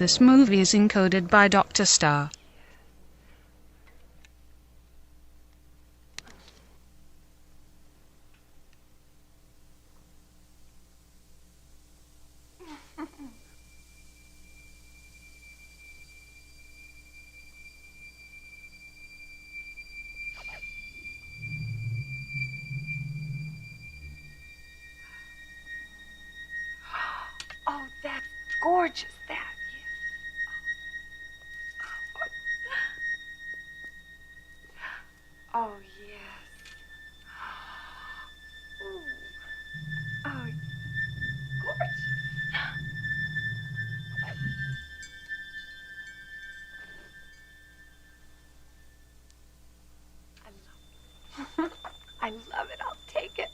This movie is encoded by Dr. Star. Oh, that's gorgeous, that. Oh, yes. Ooh. Oh, gorgeous. I love it. I love it. I'll take it.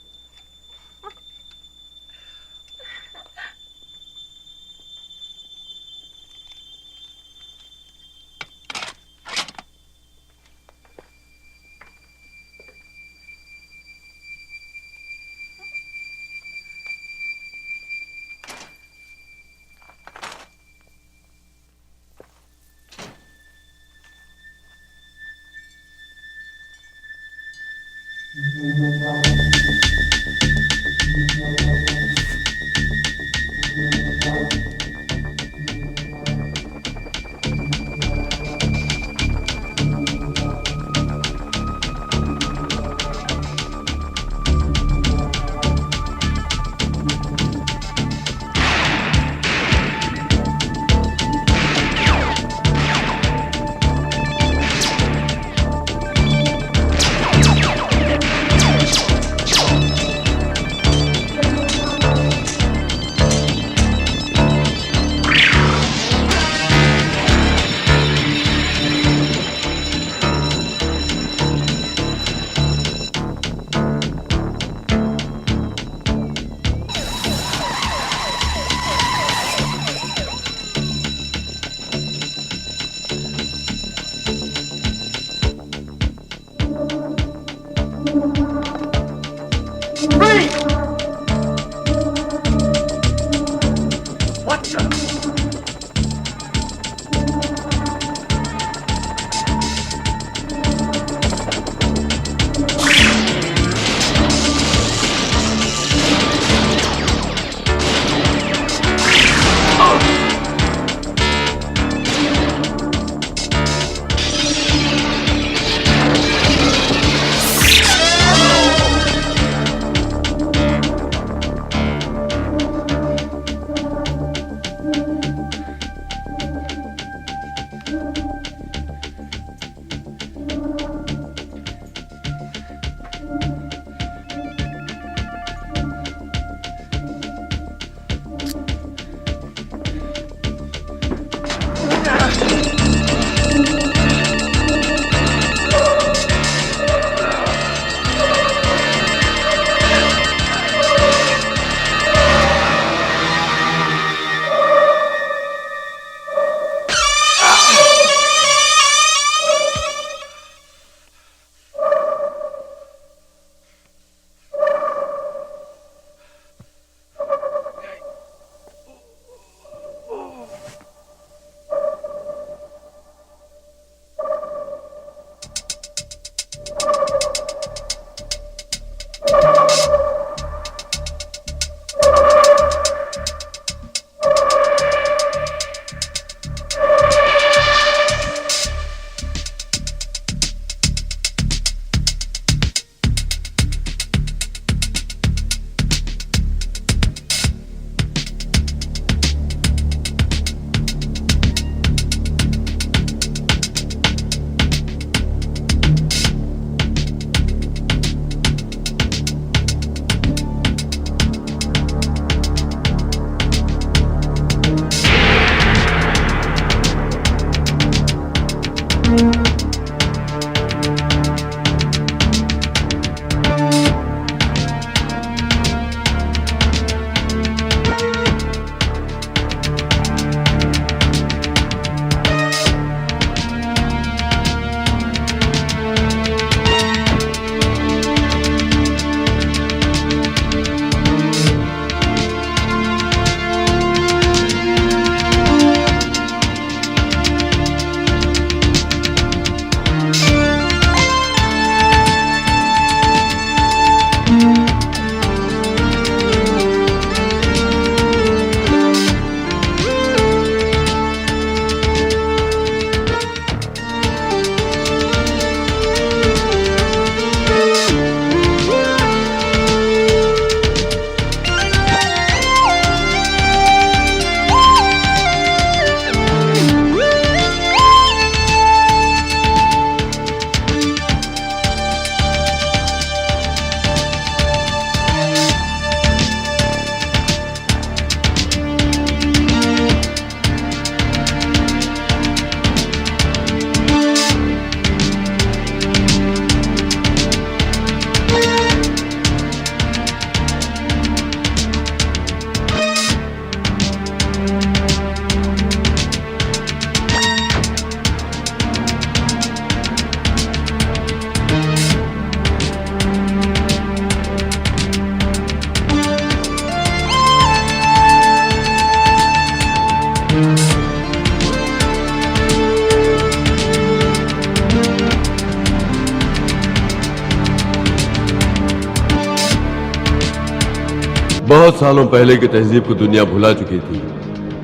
बहुत सालों पहले की तहजीब को दुनिया भुला चुकी थी।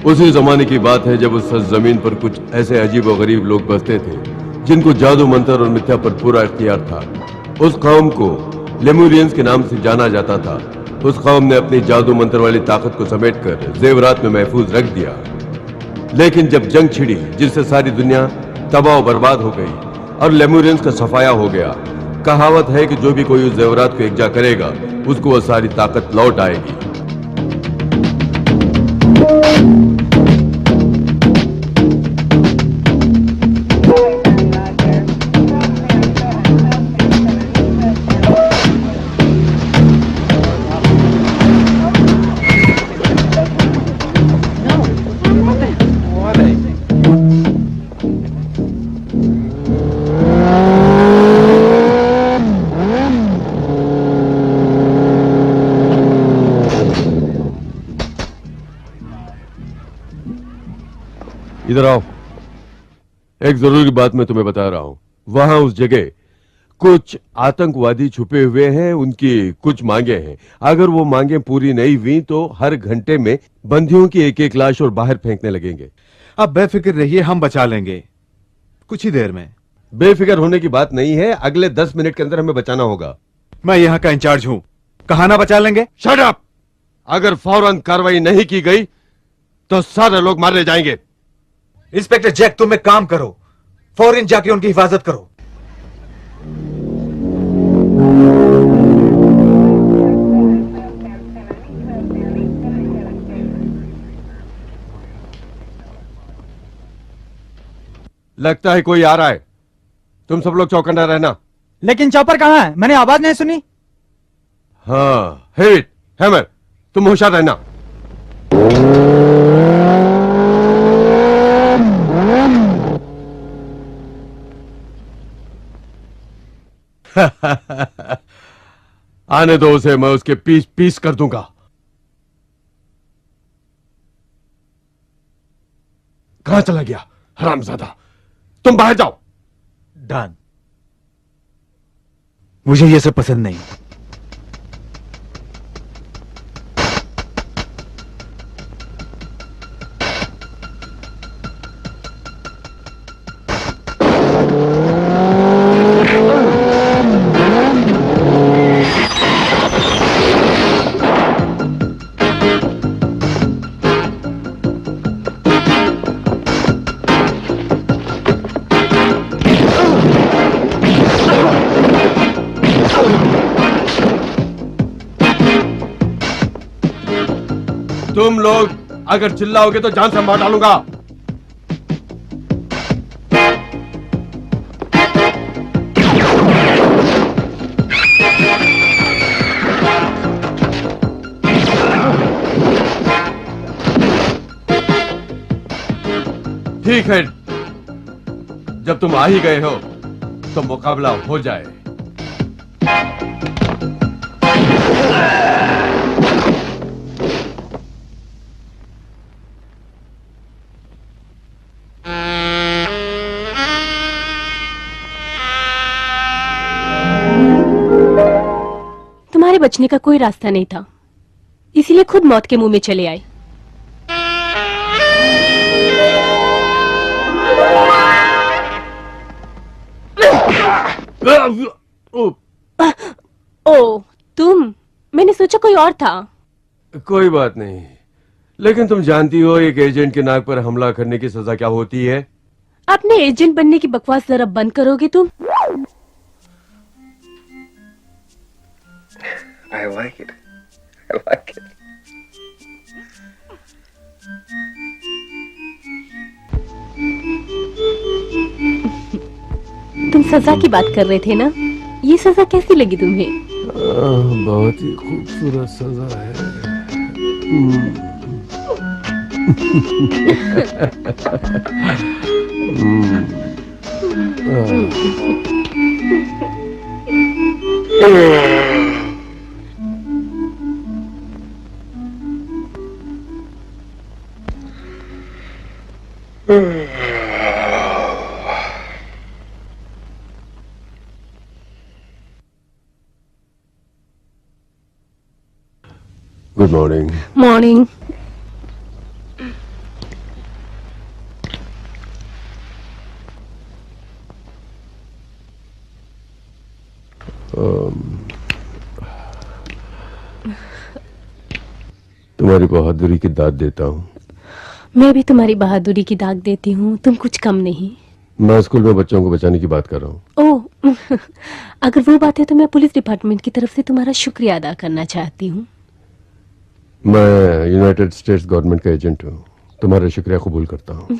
उसी जमाने की बात है जब उस सरजमीन पर कुछ ऐसे अजीब और गरीब लोग बसते थे जिनको जादू मंत्र और मिथ्या पर पूरा इख्तियार था। उस कौम को लेमुरियंस के नाम से जाना जाता था। उस कौम ने अपनी जादू मंत्र वाली ताकत को समेटकर जेवरात में महफूज रख दिया। लेकिन जब जंग छिड़ी जिससे सारी दुनिया तबाह बर्बाद हो गई और लेमुरियंस का सफाया हो गया, कहावत है कि जो भी कोई उस जेवरात को एकजा करेगा उसको वह सारी ताकत लौट आएगी। इधर आओ, एक जरूरी बात मैं तुम्हें बता रहा हूं। वहां उस जगह कुछ आतंकवादी छुपे हुए हैं, उनकी कुछ मांगे हैं। अगर वो मांगे पूरी नहीं हुई तो हर घंटे में बंदियों की एक एक लाश और बाहर फेंकने लगेंगे। अब बेफिक्र रहिए, हम बचा लेंगे कुछ ही देर में। बेफिक्र होने की बात नहीं है, अगले 10 मिनट के अंदर हमें बचाना होगा। मैं यहाँ का इंचार्ज हूं, कहा ना बचा लेंगे। Shut up! अगर फौरन कार्रवाई नहीं की गई तो सारे लोग मारे जाएंगे। इंस्पेक्टर जैक, तुम एक काम करो, फौरन जाके उनकी हिफाजत करो। लगता है कोई आ रहा है, तुम सब लोग चौकन्ना रहना। लेकिन चॉपर कहाँ है? मैंने आवाज नहीं सुनी। हाँ, हिट हैमर, तुम होशियार रहना। आने दो उसे, मैं उसके पीस पीस कर दूंगा। कहां चला गया हरामजादा? तुम बाहर जाओ। डन। मुझे यह सब पसंद नहीं। तुम लोग अगर चिल्लाओगे तो जान से मार डालूंगा। ठीक है, जब तुम आ ही गए हो तो मुकाबला हो जाए। तुम्हारे बचने का कोई रास्ता नहीं था, इसीलिए खुद मौत के मुंह में चले आए। ओ, तुम? मैंने सोचा कोई और था। कोई बात नहीं, लेकिन तुम जानती हो एक एजेंट के नाक पर हमला करने की सजा क्या होती है? अपने एजेंट बनने की बकवास जरा बंद करोगे तुम? I like it. I like it. तुम सजा की बात कर रहे थे ना? ये सजा कैसी लगी तुम्हें? बहुत ही खूबसूरत सजा है। Good morning. मॉर्निंग। तुम्हारी बहादुरी की दाद देता हूँ। मैं भी तुम्हारी बहादुरी की दाग देती हूँ, तुम कुछ कम नहीं। मैं स्कूल में बच्चों को बचाने की बात कर रहा हूँ। ओह अगर वो बात है तो मैं पुलिस डिपार्टमेंट की तरफ से तुम्हारा शुक्रिया अदा करना चाहती हूँ। मैं यूनाइटेड स्टेट्स गवर्नमेंट का एजेंट हूँ, तुम्हारा शुक्रिया कबूल करता हूँ।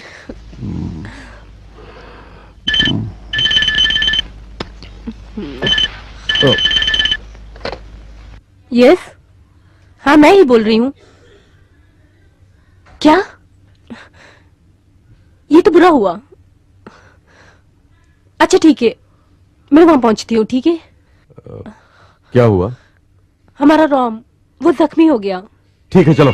यस, हाँ मैं ही बोल रही हूँ। क्या? ये तो बुरा हुआ। अच्छा ठीक है, मैं वहां पहुंचती हूँ। ठीक है? क्या हुआ? हमारा रॉम वो जख्मी हो गया। ठीक है चलो।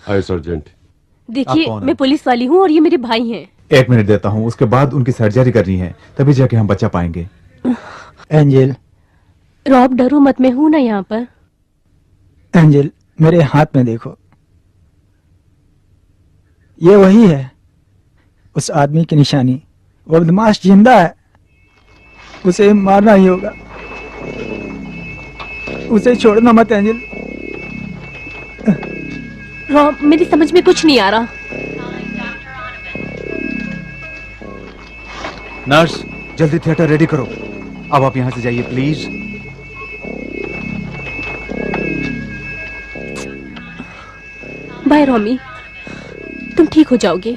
हाय सर्जेंट। देखिए आप कौन मैं हैं? पुलिस वाली हूँ और ये मेरे भाई हैं। 1 मिनट देता हूँ, उसके बाद उनकी सर्जरी करनी है, तभी जाके हम बचा पाएंगे। एंजल, रॉब डरो मत, मैं हूं ना यहाँ पर। एंजल मेरे हाथ में देखो, ये वही है, उस आदमी की निशानी। वो बदमाश जिंदा है, उसे मारना ही होगा। उसे छोड़ना मत एंजल। रॉब मेरी समझ में कुछ नहीं आ रहा। नर्स, जल्दी थिएटर रेडी करो। अब आप यहां से जाइए प्लीज। बाय रॉमी, तुम ठीक हो जाओगे।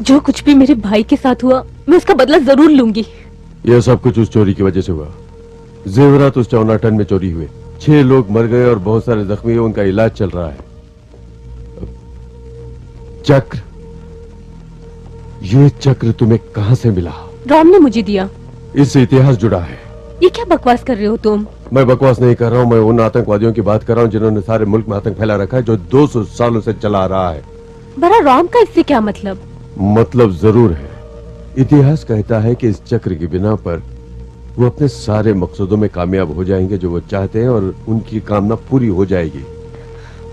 जो कुछ भी मेरे भाई के साथ हुआ मैं उसका बदला जरूर लूंगी। यह सब कुछ उस चोरी की वजह से हुआ। जेवरात उस चौनाटन में चोरी हुए, 6 लोग मर गए और बहुत सारे जख्मी हुए, उनका इलाज चल रहा है। चक्र, ये चक्र तुम्हें कहां से मिला? रॉम ने मुझे दिया। इससे इतिहास जुड़ा है। ये क्या बकवास कर रहे हो तुम? मैं बकवास नहीं कर रहा हूं, मैं उन आतंकवादियों की बात कर रहा हूं जिन्होंने सारे मुल्क में आतंक फैला रखा है, जो 200 सालों से चला आ रहा है। बड़ा रॉम का इससे क्या मतलब? मतलब जरूर है। इतिहास कहता है कि इस चक्र की बिना पर वो अपने सारे मकसदों में कामयाब हो जाएंगे जो वो चाहते हैं, और उनकी कामना पूरी हो जाएगी।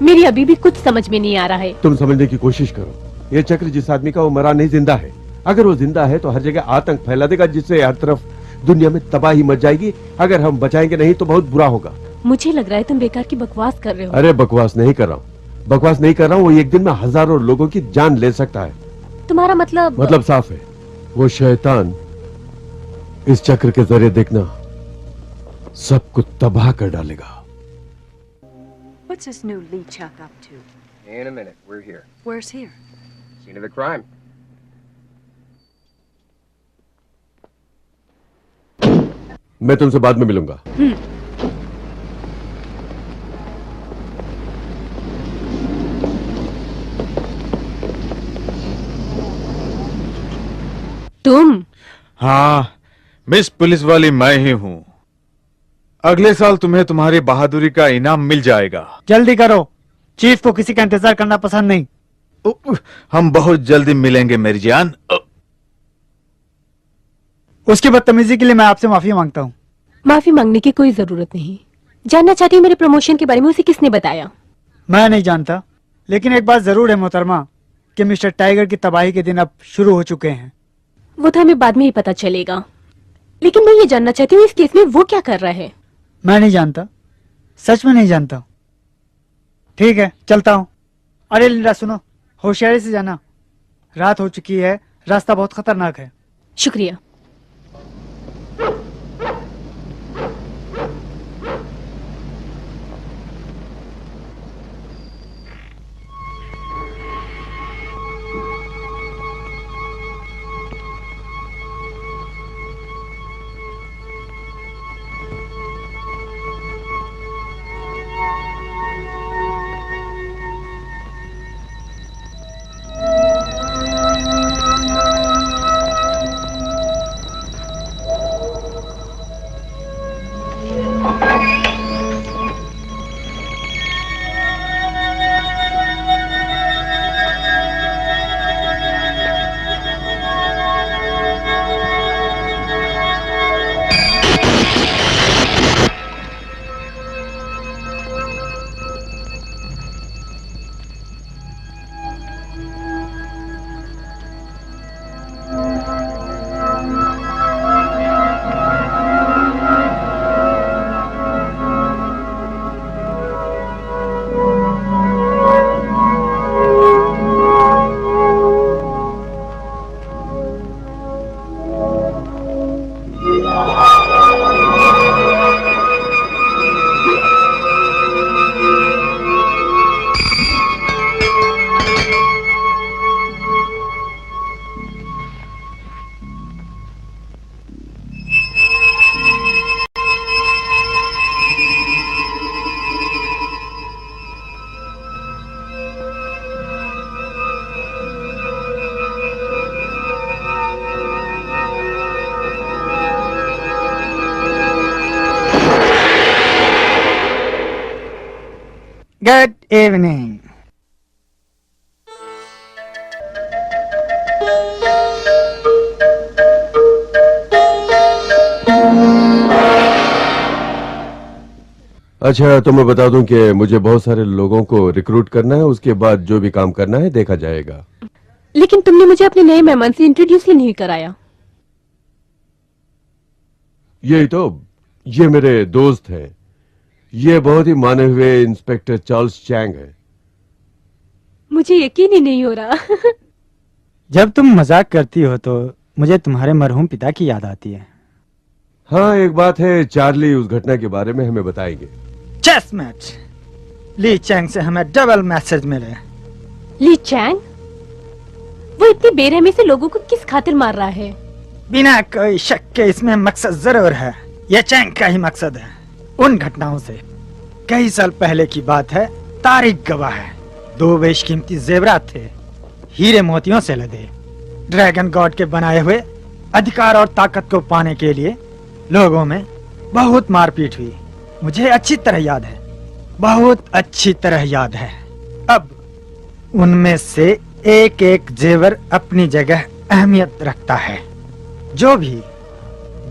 मेरी अभी भी कुछ समझ में नहीं आ रहा है। तुम समझने की कोशिश करो। ये चक्र जिस आदमी का, वो मरा नहीं, जिंदा है। अगर वो जिंदा है तो हर जगह आतंक फैला देगा, जिससे हर तरफ दुनिया में तबाही मच जाएगी। अगर हम बचाएंगे नहीं तो बहुत बुरा होगा। मुझे लग रहा है तुम बेकार की बकवास कर रहे हो। अरे बकवास नहीं कर रहा हूँ, बकवास नहीं कर रहा हूँ। वो एक दिन में हजारों लोगों की जान ले सकता है। तुम्हारा मतलब साफ है। वो शैतान इस चक्र के जरिए देखना सबको तबाह कर डालेगा। What's this new Lee Chuck up to? In a minute, we're here. Where's here? Scene of the crime. मैं तुमसे बाद में मिलूंगा। तुम? हाँ, मिस पुलिस वाली मैं ही हूँ। अगले साल तुम्हें तुम्हारी बहादुरी का इनाम मिल जाएगा। जल्दी करो, चीफ को किसी का इंतजार करना पसंद नहीं। हम बहुत जल्दी मिलेंगे मेरी जान। उसकी बदतमीजी के लिए मैं आपसे माफी मांगता हूँ। माफी मांगने की कोई जरूरत नहीं। जानना चाहती हूँ मेरे प्रमोशन के बारे में, उसे किसने बताया? मैं नहीं जानता, लेकिन एक बात जरूर है मोहतरमा कि मिस्टर टाइगर की तबाही के दिन अब शुरू हो चुके हैं। वो तो हमें बाद में ही पता चलेगा, लेकिन मैं ये जानना चाहती हूँ इस केस में वो क्या कर रहा है? मैं नहीं जानता, सच में नहीं जानता। ठीक है, चलता हूँ। अरे लिंडा सुनो, होशियारी से जाना, रात हो चुकी है, रास्ता बहुत खतरनाक है। शुक्रिया। Good evening. अच्छा, तो मैं बता दूं कि मुझे बहुत सारे लोगों को रिक्रूट करना है, उसके बाद जो भी काम करना है देखा जाएगा। लेकिन तुमने मुझे अपने नए मेहमान से इंट्रोड्यूस ही नहीं कराया। यही तो, ये मेरे दोस्त हैं। ये बहुत ही माने हुए इंस्पेक्टर चार्ल्स चैंग है। मुझे यकीन ही नहीं हो रहा। जब तुम मजाक करती हो तो मुझे तुम्हारे मरहूम पिता की याद आती है। हाँ, एक बात है, चार्ली उस घटना के बारे में हमें बताएंगे। Chess match. ली चैंग से हमें डबल मैसेज मिले। ली चैंग? वो इतनी बेरहमी से लोगों को किस खातिर मार रहा है? बिना कोई शक के इसमें मकसद जरूर है। यह चैंग का ही मकसद है। उन घटनाओं से कई साल पहले की बात है, तारीख गवाह है। 2 बेशकीमती जेवरात थे, हीरे मोतियों से लदे। ड्रैगन गॉड के बनाए हुए अधिकार और ताकत को पाने के लिए लोगों में बहुत मारपीट हुई। मुझे अच्छी तरह याद है, बहुत अच्छी तरह याद है। अब उनमें से एक एक जेवर अपनी जगह अहमियत रखता है। जो भी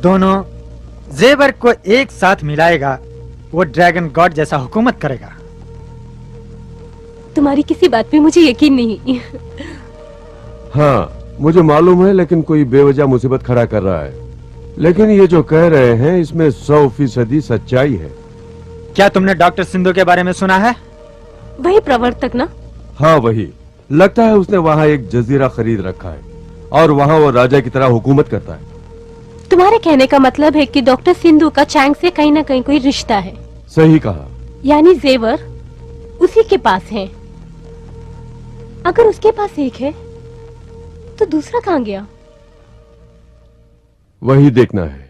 दोनों जेवर को एक साथ मिलाएगा वो ड्रैगन गॉड जैसा हुकूमत करेगा। तुम्हारी किसी बात पे मुझे यकीन नहीं। हाँ, मुझे मालूम है, लेकिन कोई बेवजह मुसीबत खड़ा कर रहा है। लेकिन ये जो कह रहे हैं इसमें 100% सच्चाई है। क्या तुमने डॉक्टर सिंधु के बारे में सुना है? वही प्रवर्तक ना? हाँ, वही। लगता है उसने वहाँ एक जजीरा खरीद रखा है और वहाँ वो राजा की तरह हुकूमत करता है। तुम्हारे कहने का मतलब है कि डॉक्टर सिंधु का चैंग से कहीं ना कहीं कोई रिश्ता है। सही कहा। यानी जेवर उसी के पास है। अगर उसके पास एक है तो दूसरा कहाँ गया? वही देखना है।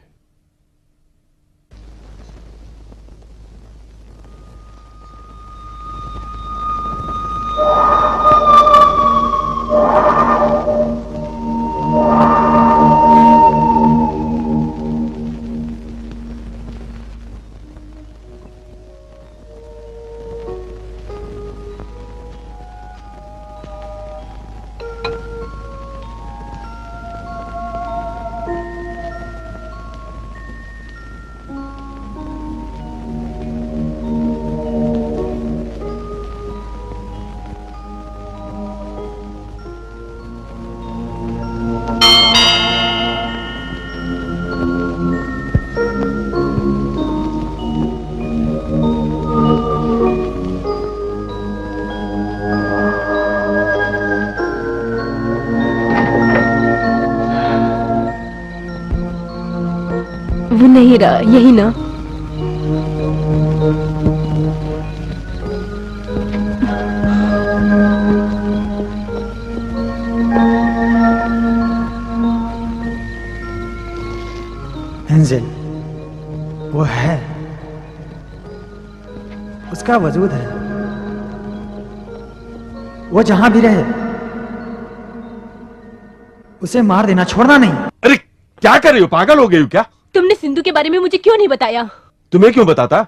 वो नहीं रहा, यही ना? एंजेल, वो है, उसका वजूद है। वो जहां भी रहे उसे मार देना, छोड़ना नहीं। अरे क्या कर रही हो, पागल हो गई हो क्या? तुमने सिंधु के बारे में मुझे क्यों नहीं बताया? तुम्हें क्यों बताता?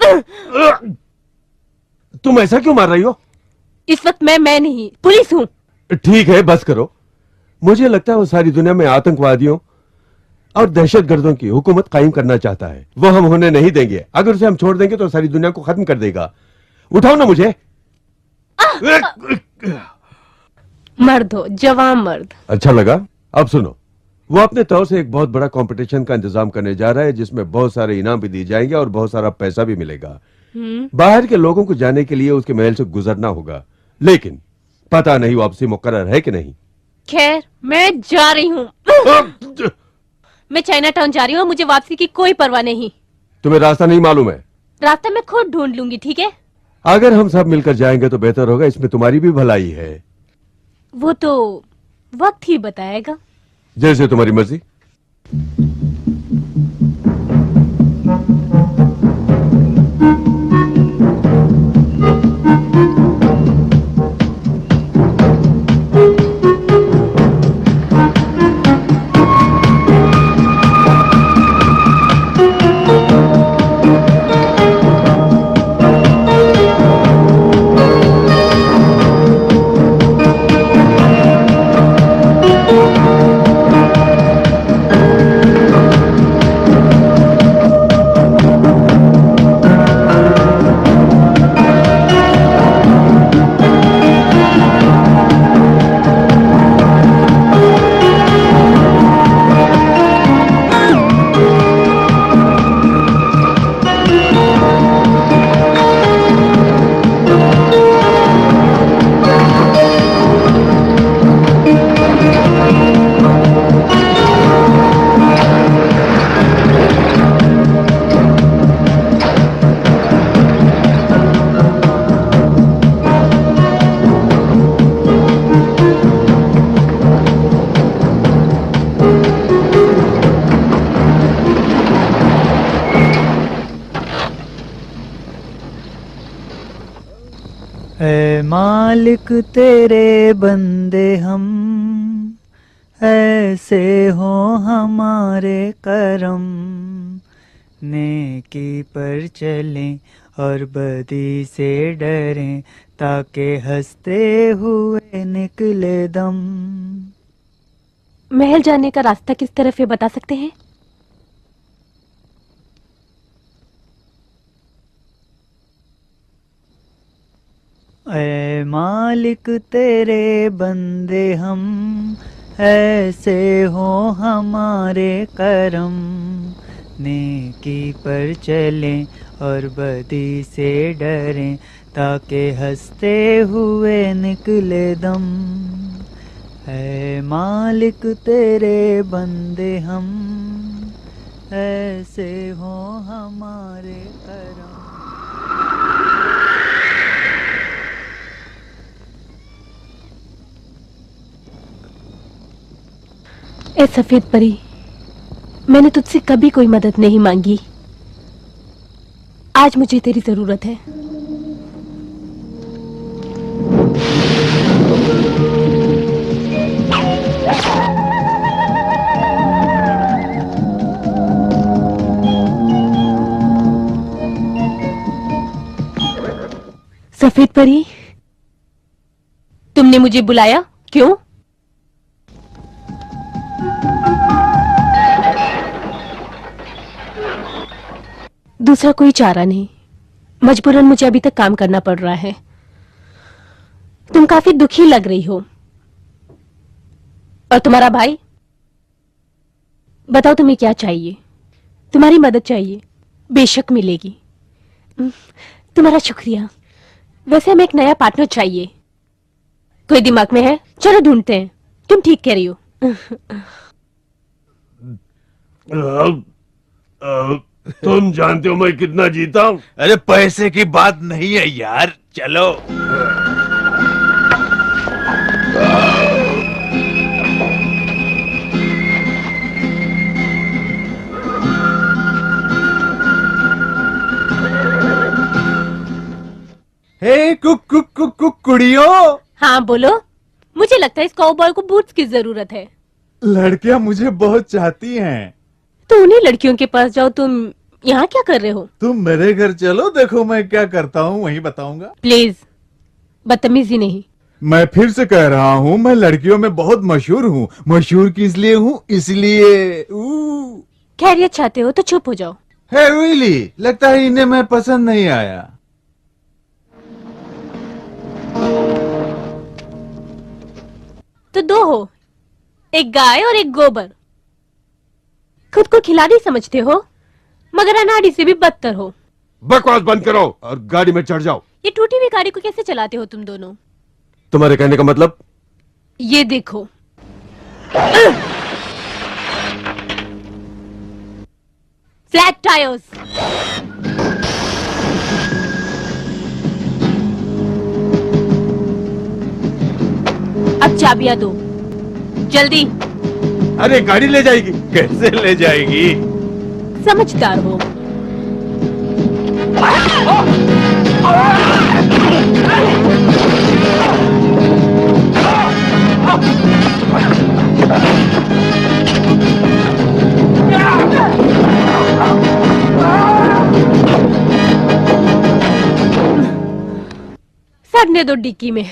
तुम ऐसा क्यों मार रही हो? इस वक्त मैं नहीं, पुलिस हूँ। ठीक है, बस करो। मुझे लगता है वो सारी दुनिया में आतंकवादियों और दहशतगर्दों की हुकूमत कायम करना चाहता है। वो हम होने नहीं देंगे। अगर उसे हम छोड़ देंगे तो सारी दुनिया को खत्म कर देगा। उठाओ ना मुझे। मर्द हो, जवान मर्द। अच्छा लगा? अब सुनो, वो अपने तौर से एक बहुत बड़ा कंपटीशन का इंतजाम करने जा रहा है जिसमें बहुत सारे इनाम भी दिए जाएंगे और बहुत सारा पैसा भी मिलेगा। बाहर के लोगों को जाने के लिए उसके महल से गुजरना होगा, लेकिन पता नहीं वापसी मुकर्रर है कि नहीं। खैर, मैं जा रही हूँ। मैं चाइना टाउन जा रही हूँ, मुझे वापसी की कोई परवाह नहीं। तुम्हें रास्ता नहीं मालूम है? रास्ता मैं खुद ढूंढ लूंगी, ठीक है? अगर हम सब मिलकर जाएंगे तो बेहतर होगा, इसमें तुम्हारी भी भलाई है। वो तो वक्त ही बताएगा। जैसे तुम्हारी मर्जी। ए मालिक तेरे बंदे हम, ऐसे हो हमारे करम, नेकी पर चलें और बदी से डरें, ताकि हंसते हुए निकले दम। महल जाने का रास्ता किस तरफ है, बता सकते हैं? ए मालिक तेरे बंदे हम, ऐसे हो हमारे करम, नेकी पर चलें और बदी से डरें, ताकि हंसते हुए निकले दम। है मालिक तेरे बंदे हम, ऐसे हो हमारे करम। ए सफेद परी, मैंने तुझसे कभी कोई मदद नहीं मांगी, आज मुझे तेरी जरूरत है। सफेद परी, तुमने मुझे बुलाया क्यों? दूसरा कोई चारा नहीं, मजबूरन मुझे अभी तक काम करना पड़ रहा है। तुम काफी दुखी लग रही हो। और तुम्हारा भाई? बताओ तुम्हें क्या चाहिए? तुम्हारी मदद चाहिए, बेशक मिलेगी। तुम्हारा शुक्रिया। वैसे हमें एक नया पार्टनर चाहिए। कोई दिमाग में है? चलो ढूंढते हैं। तुम ठीक कह रही हो। तुम जानते हो मैं कितना जीता हूँ? अरे पैसे की बात नहीं है यार, चलो। हे कुड़ियों। हाँ बोलो। मुझे लगता है इस काउबॉय को बूट्स की जरूरत है। लड़कियां मुझे बहुत चाहती हैं। तो उन्हीं लड़कियों के पास जाओ। तुम यहाँ क्या कर रहे हो? तुम मेरे घर चलो, देखो मैं क्या करता हूँ, वहीं बताऊंगा। प्लीज, बदतमीजी नहीं। मैं फिर से कह रहा हूँ, मैं लड़कियों में बहुत मशहूर हूँ। मशहूर किस लिए हूँ? इसलिए। खैरियत चाहते हो तो चुप हो जाओ। है रियली? लगता है इन्हें मैं पसंद नहीं आया। तो दो हो, एक गाय और एक गोबर। खुद को खिलाड़ी समझते हो, मगर अनाड़ी से भी बदतर हो। बकवास बंद करो और गाड़ी में चढ़ जाओ। ये टूटी हुई गाड़ी को कैसे चलाते हो तुम दोनों? तुम्हारे कहने का मतलब? ये देखो। Flat tyres. अब चाबियां दो, जल्दी। अरे गाड़ी ले जाएगी? कैसे ले जाएगी? समझदार हो। सड़ने दो डिक्की में।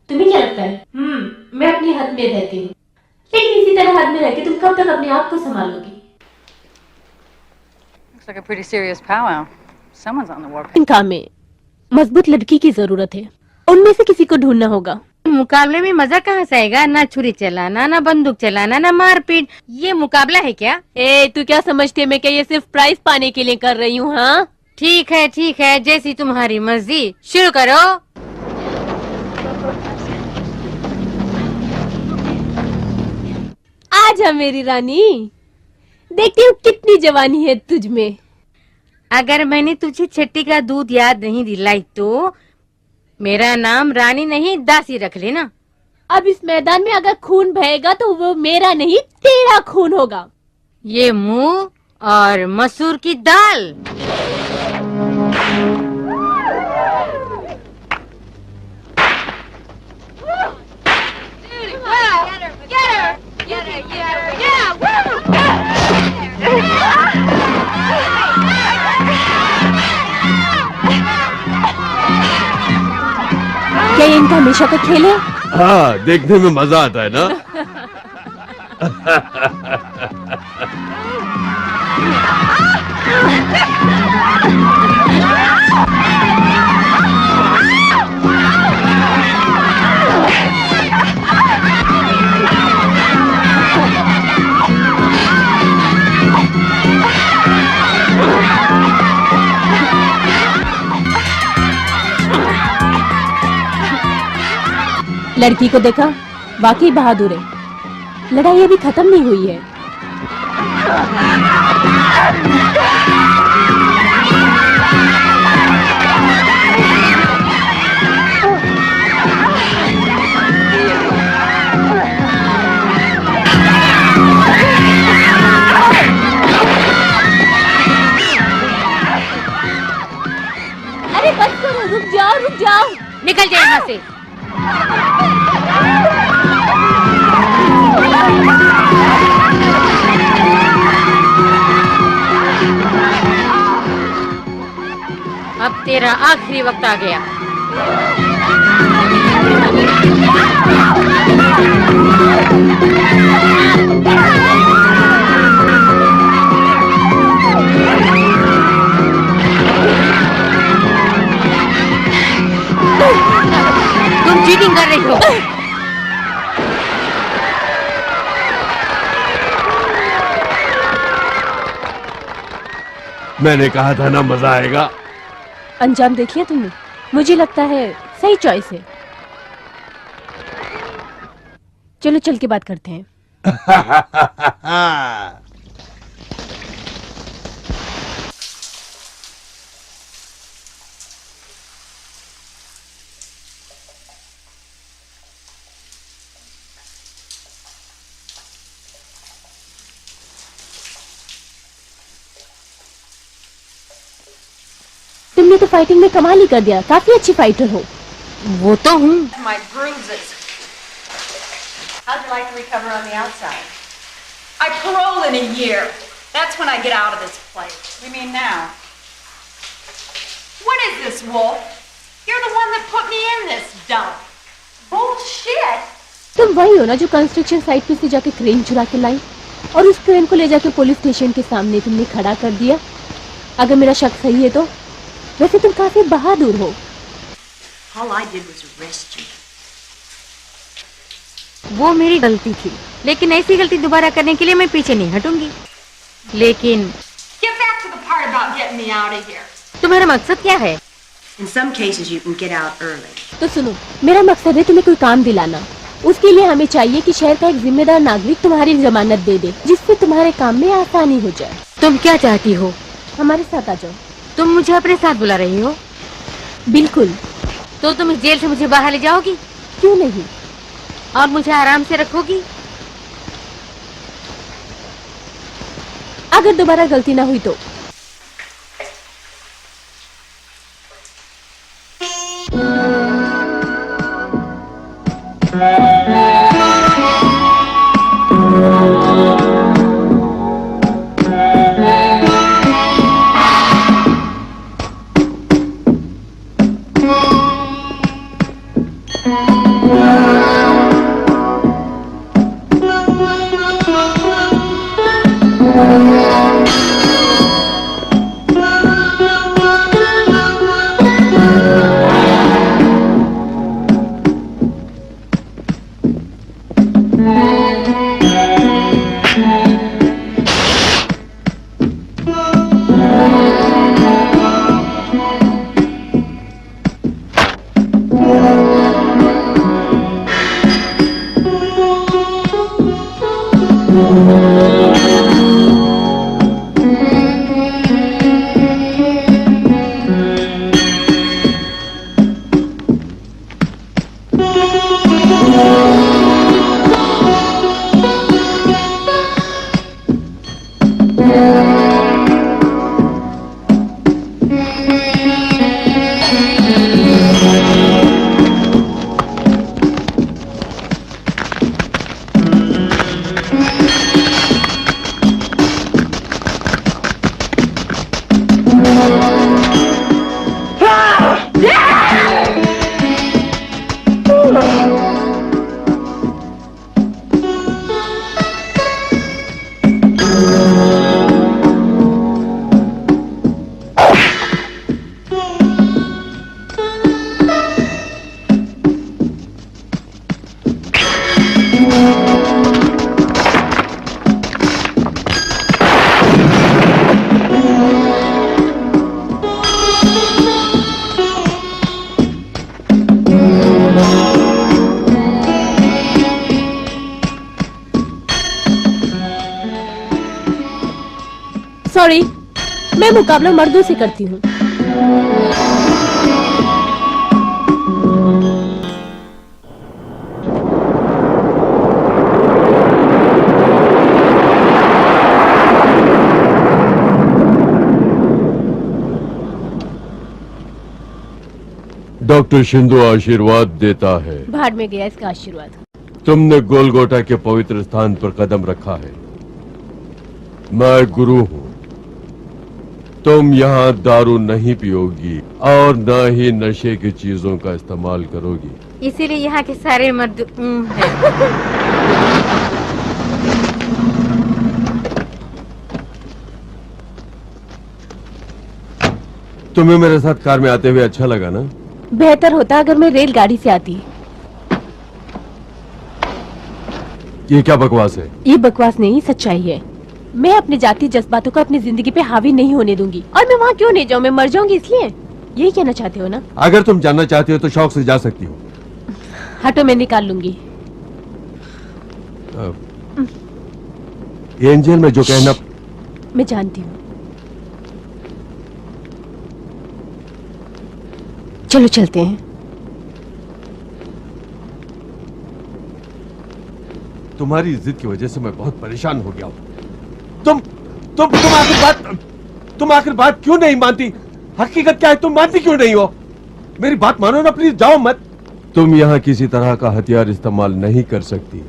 तुम्हें क्या लगता है? मैं अपनी हद में रहती हूँ, लेकिन इसी तरह हद में रहकर तुम कब तक अपने आप को संभालोगी? Looks like a pretty serious powwow. Someone's on the war path. इन काम में मजबूत लड़की की जरूरत है। उनमें से किसी को ढूंढना होगा। मुकाबले में मजा कहाँ से आएगा? ना छुरी चलाना, ना बंदूक चलाना, ना मारपीट। ये मुकाबला है क्या? ए, तू क्या समझती है मैं क्या ये सिर्फ प्राइज पाने के लिए कर रही हूँ? हाँ ठीक है, जैसी तुम्हारी मर्जी। शुरू करो। आजा मेरी रानी, देखती हूँ कितनी जवानी है तुझ में। अगर मैंने तुझे छठी का दूध याद नहीं दिलाई तो मेरा नाम रानी नहीं दासी रख लेना। अब इस मैदान में अगर खून बहेगा तो वो मेरा नहीं तेरा खून होगा। ये मुंह और मसूर की दाल। क्या ये इनका हमेशा का खेल है? हाँ, देखने में मजा आता है ना। लड़की को देखा, वाकई बहादुर है। लड़ाई अभी खत्म नहीं हुई है। अरे बस करो, रुक जाओ रुक जाओ। निकल जाए यहाँ से। अब तेरा आखिरी वक्त आ गया। तुम चीटिंग कर रही हो। मैंने कहा था ना मजा आएगा। अंजाम देख लिया तुमने? मुझे लगता है सही चॉइस है। चलो चल के बात करते हैं। तुमने तो फाइटिंग में कमाल ही कर दिया, काफी अच्छी फाइटर हो। वो तो हूँ। My bruises. How'd you like to recover on the outside? I parole in a year. That's when I get out of this place. What do you mean now? What is this, Wolf? You're the one that put me in this dump. Bullshit! तुम वही हो ना जो construction site पे से जाके crane चुरा के लाई और उस क्रेन को ले जाके पुलिस स्टेशन के सामने तुमने खड़ा कर दिया। अगर मेरा शक सही है तो वैसे तुम काफी बहादुर हो। All I did was arrest you. वो मेरी गलती थी, लेकिन ऐसी गलती दोबारा करने के लिए मैं पीछे नहीं हटूंगी। लेकिन Get back to the part about getting me out of here. तुम्हारा मकसद क्या है? In some cases you can get out early. तो सुनो, मेरा मकसद है तुम्हें कोई काम दिलाना। उसके लिए हमें चाहिए कि शहर का एक जिम्मेदार नागरिक तुम्हारी जमानत दे दे, जिससे तुम्हारे काम में आसानी हो जाए। तुम क्या चाहती हो? हमारे साथ आ जाओ। तुम मुझे अपने साथ बुला रही हो? बिल्कुल। तो तुम इस जेल से मुझे बाहर ले जाओगी? क्यों नहीं। और मुझे आराम से रखोगी? अगर दोबारा गलती ना हुई तो। सॉरी, मैं मुकाबला मर्दों से करती हूँ। डॉक्टर शिंदो आशीर्वाद देता है। भाड़ में गया इसका आशीर्वाद। तुमने गोलगोटा के पवित्र स्थान पर कदम रखा है। मैं गुरु हूं। तुम यहाँ दारू नहीं पियोगी और न ही नशे की चीजों का इस्तेमाल करोगी। इसीलिए यहाँ के सारे मर्द हैं। तुम्हें मेरे साथ कार में आते हुए अच्छा लगा ना? बेहतर होता अगर मैं रेलगाड़ी से आती। ये क्या बकवास है? ये बकवास नहीं, सच्चाई है। मैं अपने जाति जज्बातों को अपनी जिंदगी पे हावी नहीं होने दूंगी। और मैं वहाँ क्यों नहीं जाऊँ? मैं मर जाऊंगी इसलिए। यही कहना चाहते हो ना? अगर तुम जानना चाहती हो तो शौक से जा सकती हो। हटो, मैं निकाल लूंगी। एंजल में जो कहना। मैं जानती हूँ। चलो चलते हैं। तुम्हारी जिद की वजह से मैं बहुत परेशान हो गया हूं। तुम आखिर बात क्यों नहीं मानती? हकीकत क्या है? तुम मानती क्यों नहीं हो? मेरी बात मानो ना प्लीज, जाओ मत। तुम यहाँ किसी तरह का हथियार इस्तेमाल नहीं कर सकती।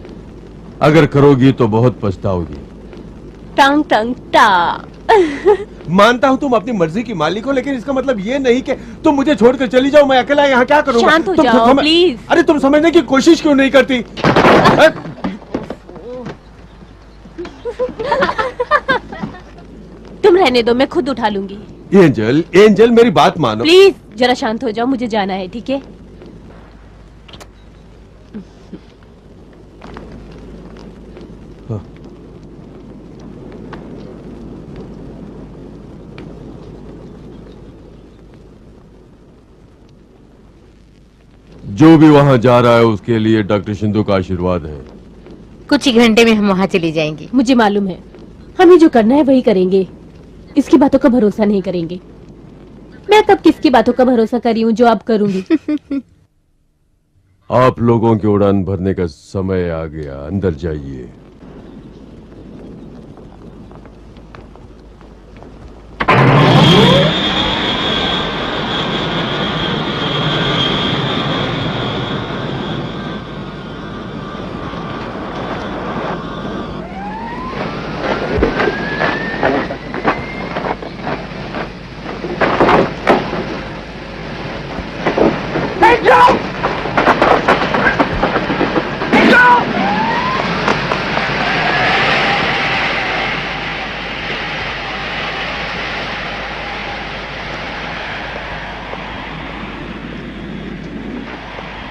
अगर करोगी तो बहुत पछताओगी। टांग टांग टा। मानता हूँ तुम अपनी मर्जी की मालिक हो, लेकिन इसका मतलब ये नहीं कि तुम मुझे छोड़कर चली जाओ। मैं अकेला यहाँ क्या करूँगा? शांत हो जाओ प्लीज। अरे तुम समझने की कोशिश क्यों नहीं करती? तुम रहने दो, मैं खुद उठा लूंगी। एंजल मेरी बात मानो प्लीज। जरा शांत हो जाओ, मुझे जाना है, ठीक है? जो भी वहाँ जा रहा है उसके लिए डॉक्टर शिंदो का आशीर्वाद है। कुछ ही घंटे में हम वहाँ चली जाएंगी। मुझे मालूम है, हमें जो करना है वही करेंगे। इसकी बातों का भरोसा नहीं करेंगे। मैं कब किसकी बातों का भरोसा करी हूँ जो अब करूंगी? आप लोगों की उड़ान भरने का समय आ गया, अंदर जाइए।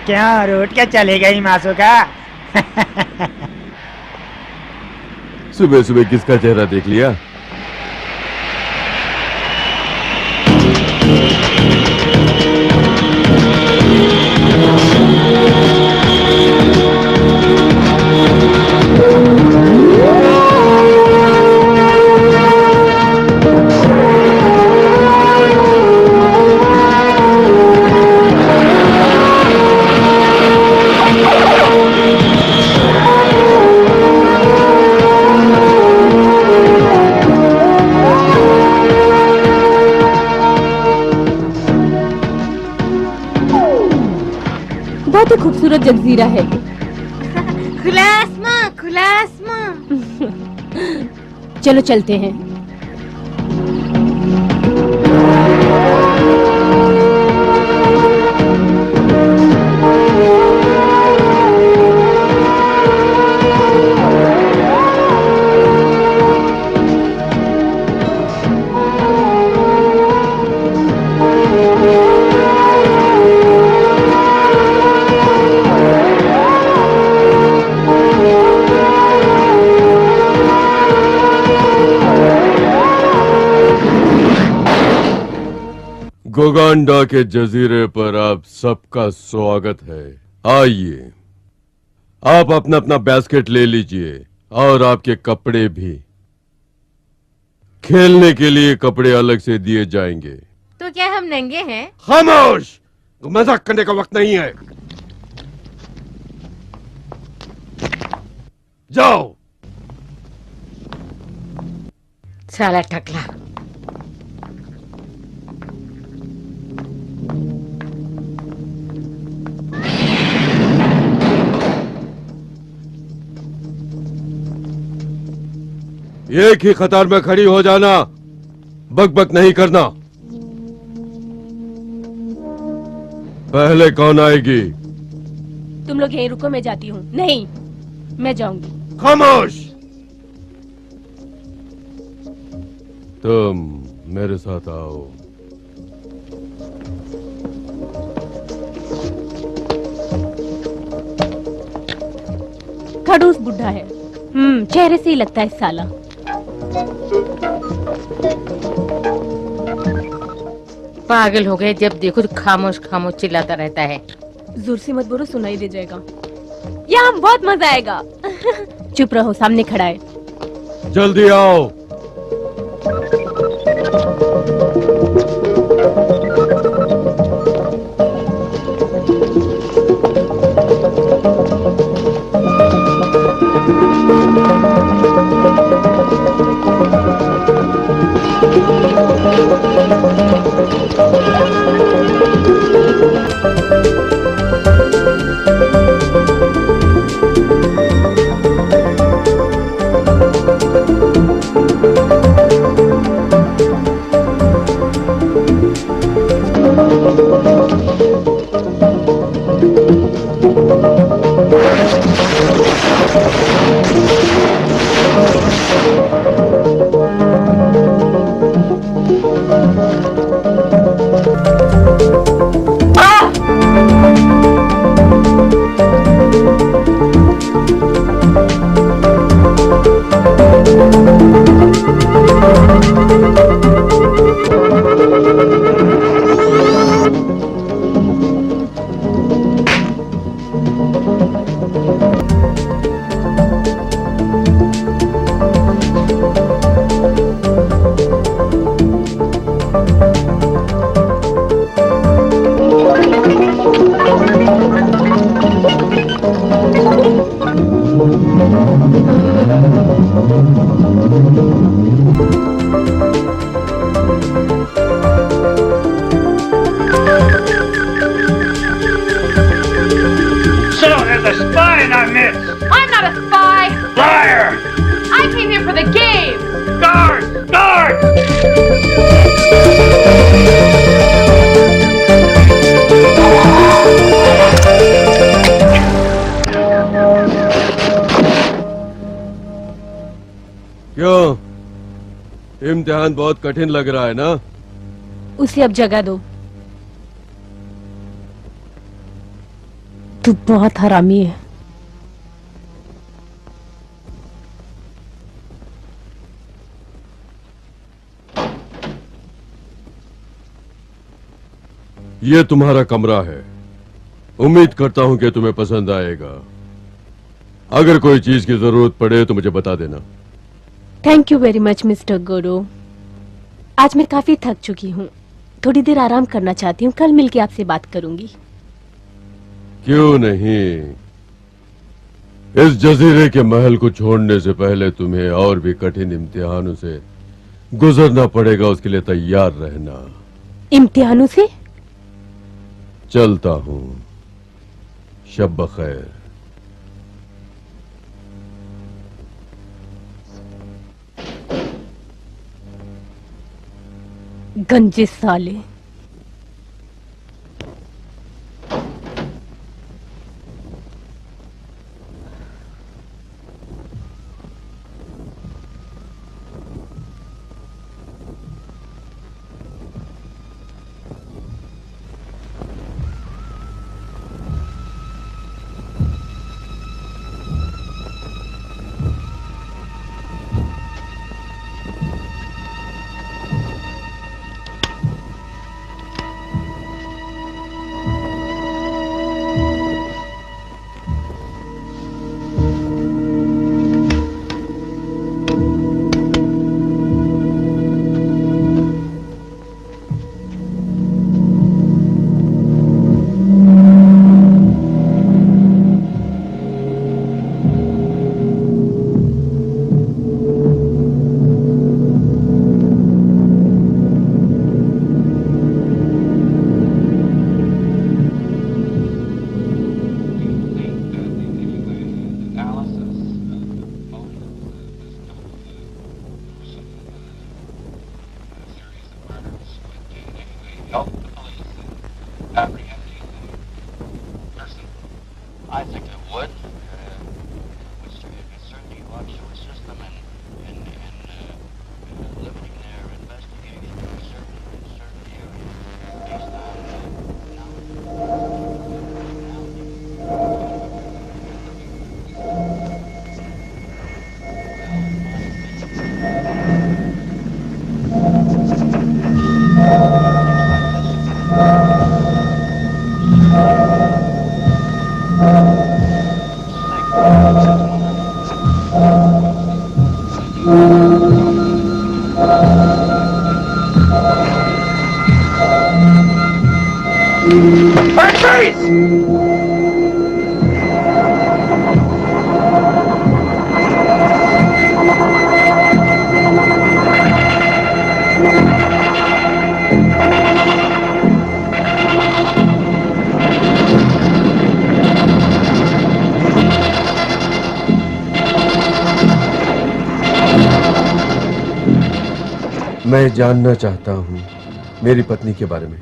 क्या रोड क्या चलेगा ही मासो का? सुबह सुबह किसका चेहरा देख लिया? बहुत ही खूबसूरत जगजीरा है। खुला आसमां, खुला आसमां। चलो चलते हैं। गोगांडा के जजीरे पर आप सबका स्वागत है। आइए, आप अपना अपना बास्केट ले लीजिए और आपके कपड़े भी। खेलने के लिए कपड़े अलग से दिए जाएंगे। तो क्या हम नंगे हैं? खामोश, मजाक करने का वक्त नहीं है। जाओ। साला टकला। एक ही कतार में खड़ी हो जाना, बकबक नहीं करना। पहले कौन आएगी? तुम लोग यहीं रुको, मैं जाती हूँ। नहीं, मैं जाऊंगी। खामोश। तुम मेरे साथ आओ। खड़ूस बुढ़ा है। चेहरे से ही लगता है साला। पागल हो गए, जब देखो तो खामोश खामोश चिल्लाता रहता है। जोर से मत बोलो, सुनाई दे जाएगा। यहाँ बहुत मजा आएगा। चुप रहो, सामने खड़ा है। जल्दी आओ। क्यों, इम्तिहान बहुत कठिन लग रहा है ना? उसे अब जगह दो। तू बहुत हरामी है। ये तुम्हारा कमरा है। उम्मीद करता हूं कि तुम्हें पसंद आएगा। अगर कोई चीज की जरूरत पड़े तो मुझे बता देना। Thank you very much mister गुरु। आज मैं काफी थक चुकी हूँ, थोड़ी देर आराम करना चाहती हूँ। कल मिलके आपसे बात करूंगी। क्यों नहीं? इस जजीरे के महल को छोड़ने से पहले तुम्हें और भी कठिन इम्तिहानों से गुजरना पड़ेगा, उसके लिए तैयार रहना। इम्तिहानों से? चलता हूं। शब बखैर। गंजे साले। I think it would. It certainly watch your system and limiting their investigation to certain areas based मैं जानना चाहता हूं मेरी पत्नी के बारे में।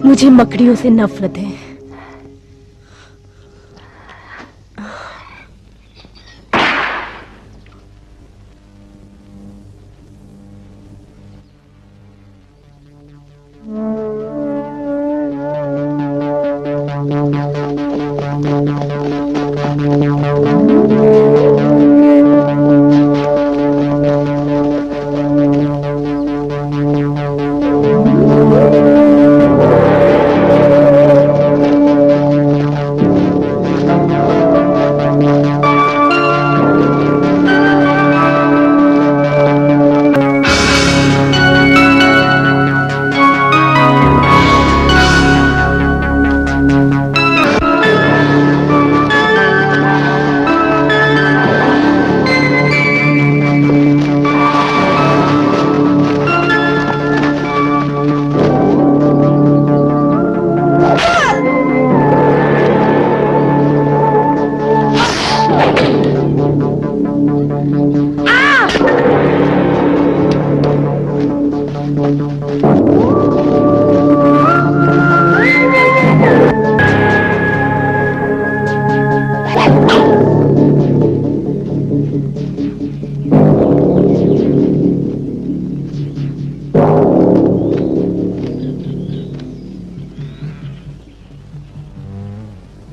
मुझे मकड़ियों से नफरत है।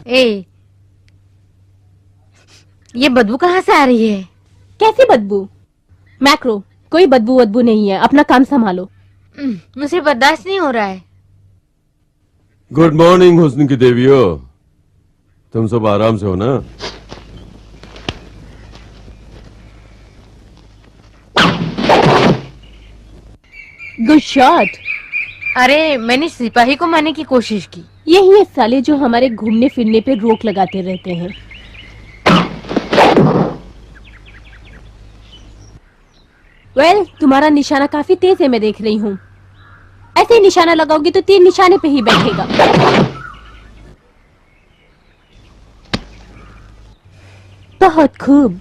ए, ये बदबू कहाँ से आ रही है? कैसी बदबू? मैक्रो, कोई बदबू नहीं है, अपना काम संभालो। मुझे बर्दाश्त नहीं हो रहा है। गुड मॉर्निंग हुस्न की देवियों, तुम सब आराम से हो ना? Good shot. अरे मैंने सिपाही को मारने की कोशिश की। यही है साले जो हमारे घूमने फिरने पे रोक लगाते रहते हैं। वेल, तुम्हारा निशाना काफी तेज है, मैं देख रही हूँ। ऐसे ही निशाना लगाओगी तो तीर निशाने पे ही बैठेगा। बहुत खूब।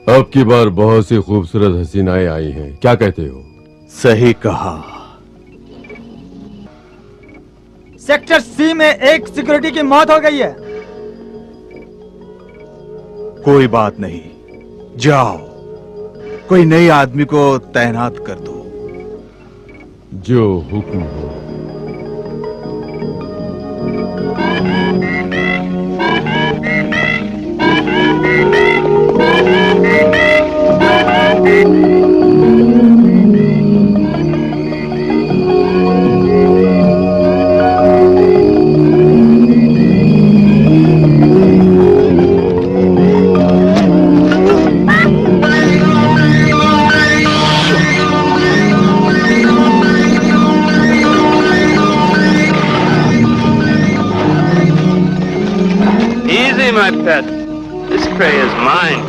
अब की बार बहुत सी खूबसूरत हसीनाएं आई हैं, क्या कहते हो? सही कहा। सेक्टर सी में एक सिक्योरिटी की मौत हो गई है। कोई बात नहीं, जाओ कोई नए आदमी को तैनात कर दो। जो हुक्म हो। My pet, this prey is mine.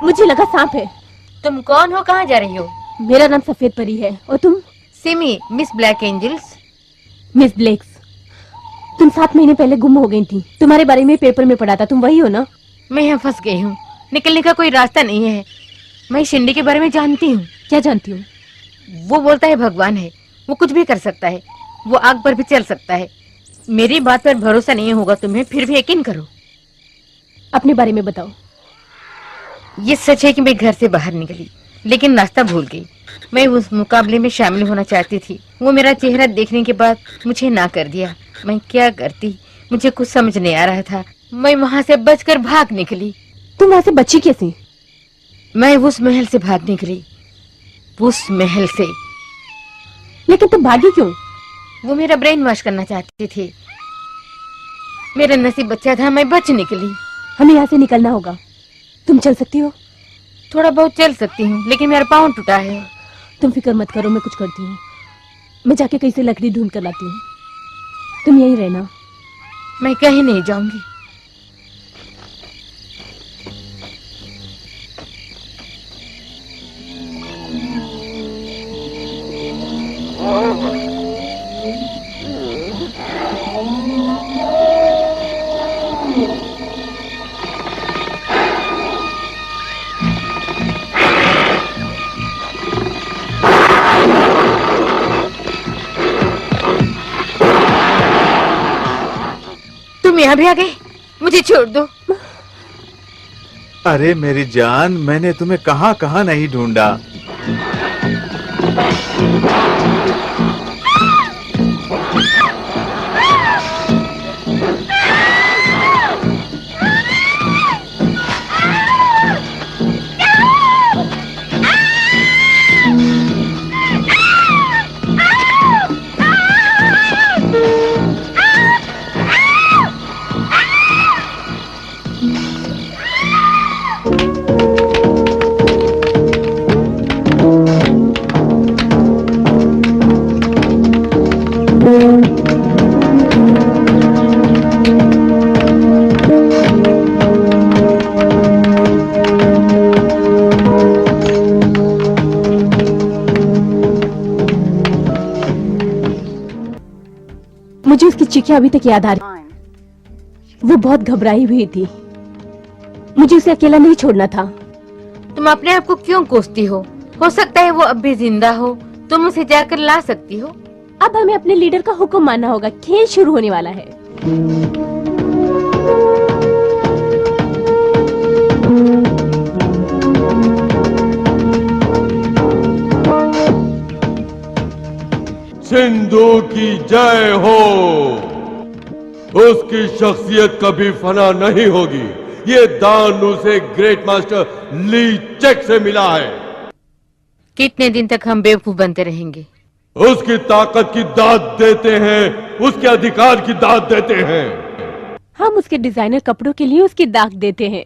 मुझे लगा सांप है। तुम कौन हो, कहाँ जा रही हो? मेरा नाम सफेद परी है। और तुम? Simi, miss black angels. Miss blakes, तुम 7 महीने पहले गुम हो गई थी। तुम्हारे बारे में पेपर में पढ़ा था, तुम वही हो ना? मैं यहाँ फंस गई हूँ, निकलने का कोई रास्ता नहीं है। मैं शिंडे के बारे में जानती हूँ। क्या जानती हूँ? वो बोलता है भगवान है, वो कुछ भी कर सकता है, वो आग पर भी चल सकता है। मेरी बात पर भरोसा नहीं होगा तुम्हें, फिर भी यकीन करो। अपने बारे में बताओ। ये सच है कि मैं घर से बाहर निकली, लेकिन रास्ता भूल गई। मैं उस मुकाबले में शामिल होना चाहती थी। वो मेरा चेहरा देखने के बाद मुझे ना कर दिया। मैं क्या करती, मुझे कुछ समझ नहीं आ रहा था। मैं वहां से बचकर भाग निकली। तुम वहां से बची कैसे? मैं उस महल से भाग निकली, उस महल से। लेकिन तुम भागी क्यों? वो मेरा ब्रेन वॉश करना चाहती थी। मेरा नसीब बच्चा था, मैं बच निकली। हमें यहाँ से निकलना होगा। तुम चल सकती हो? थोड़ा बहुत चल सकती हूँ, लेकिन मेरा पाँव टूटा है। तुम फिक्र मत करो, मैं कुछ करती हूँ। मैं जाके कहीं से लकड़ी ढूंढ कर लाती हूँ। तुम यहीं रहना। मैं कहीं नहीं जाऊंगी। यहाँ भी आ गए, मुझे छोड़ दो। अरे मेरी जान, मैंने तुम्हें कहाँ कहाँ नहीं ढूंढा। मुझे उसकी चीखें अभी तक याद आ रही। वो बहुत घबराई हुई थी। मुझे उसे अकेला नहीं छोड़ना था। तुम अपने आप को क्यों कोसती हो सकता है वो अब भी जिंदा हो, तुम उसे जाकर ला सकती हो। अब हमें अपने लीडर का हुक्म मानना होगा। खेल शुरू होने वाला है। सिंधु की जय हो। उसकी शख्सियत कभी फना नहीं होगी। ये दान उसे ग्रेट मास्टर ली चेक से मिला है। कितने दिन तक हम बेवकूफ बनते रहेंगे? उसकी ताकत की दाद देते हैं, उसके अधिकार की दाद देते हैं। हम उसके डिजाइनर कपड़ों के लिए उसकी दाग देते हैं।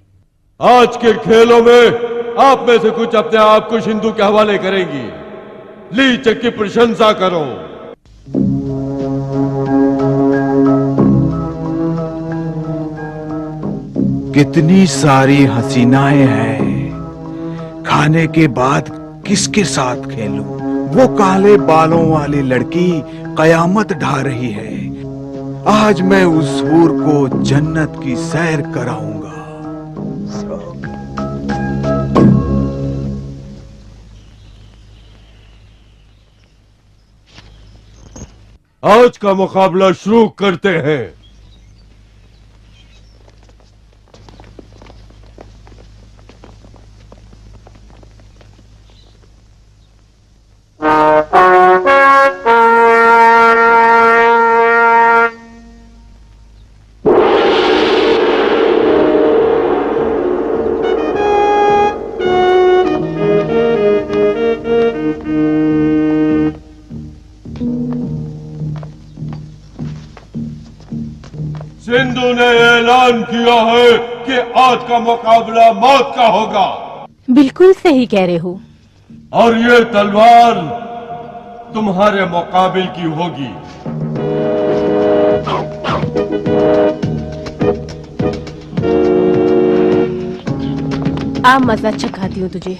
आज के खेलों में आप में से कुछ अपने आप को सिंधु के हवाले करेंगी। ली चेक की प्रशंसा करो। कितनी सारी हसीनाएं हैं। खाने के बाद किसके साथ खेलूं? वो काले बालों वाली लड़की कयामत ढा रही है। आज मैं उस हूर को जन्नत की सैर कराऊंगा। आज का मुकाबला शुरू करते हैं। सिंधु ने ऐलान किया है कि आज का मुकाबला मौत का होगा। बिल्कुल सही कह रहे हो। और ये तलवार तुम्हारे मुकाबिल की होगी। आ मजा चखाती हूँ तुझे।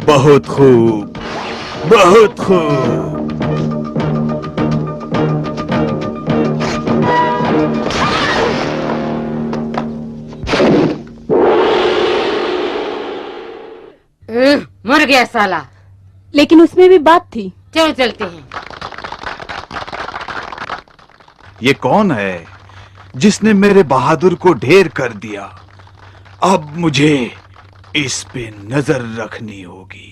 बहुत खूब, बहुत खूब। मर गया साला। लेकिन उसमें भी बात थी। चलो चलते हैं। ये कौन है जिसने मेरे बहादुर को ढेर कर दिया? अब मुझे इस पे नजर रखनी होगी।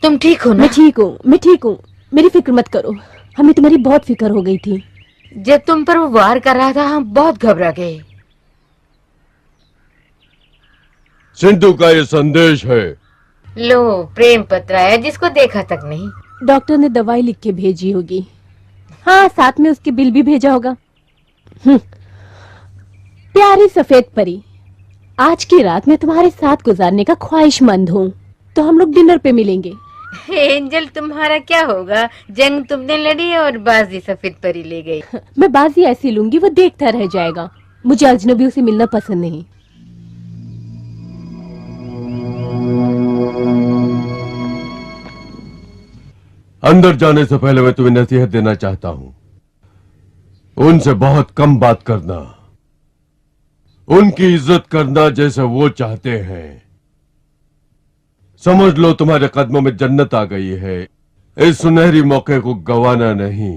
तुम ठीक हो ना? मैं ठीक हूँ, मैं ठीक हूँ। मेरी फिक्र मत करो। हमें तुम्हारी बहुत फिक्र हो गई थी। जब तुम पर वो वार कर रहा था हम बहुत घबरा गए। सिंधु का ये संदेश है। लो, प्रेम पत्र आया जिसको देखा तक नहीं। डॉक्टर ने दवाई लिख के भेजी होगी। हाँ, साथ में उसके बिल भी भेजा होगा। प्यारी सफेद परी, आज की रात मैं तुम्हारे साथ गुजारने का ख्वाहिशमंद हूँ। तो हम लोग डिनर पे मिलेंगे। एंजल, तुम्हारा क्या होगा? जंग तुमने लड़ी और बाजी सफेद परी ले गई। मैं बाजी ऐसी लूंगी वो देखता रह जाएगा। मुझे अजनबियों से मिलना पसंद नहीं। अंदर जाने से पहले मैं तुम्हें नसीहत देना चाहता हूं। उनसे बहुत कम बात करना, उनकी इज्जत करना जैसे वो चाहते हैं। समझ लो तुम्हारे कदमों में जन्नत आ गई है। इस सुनहरी मौके को गंवाना नहीं।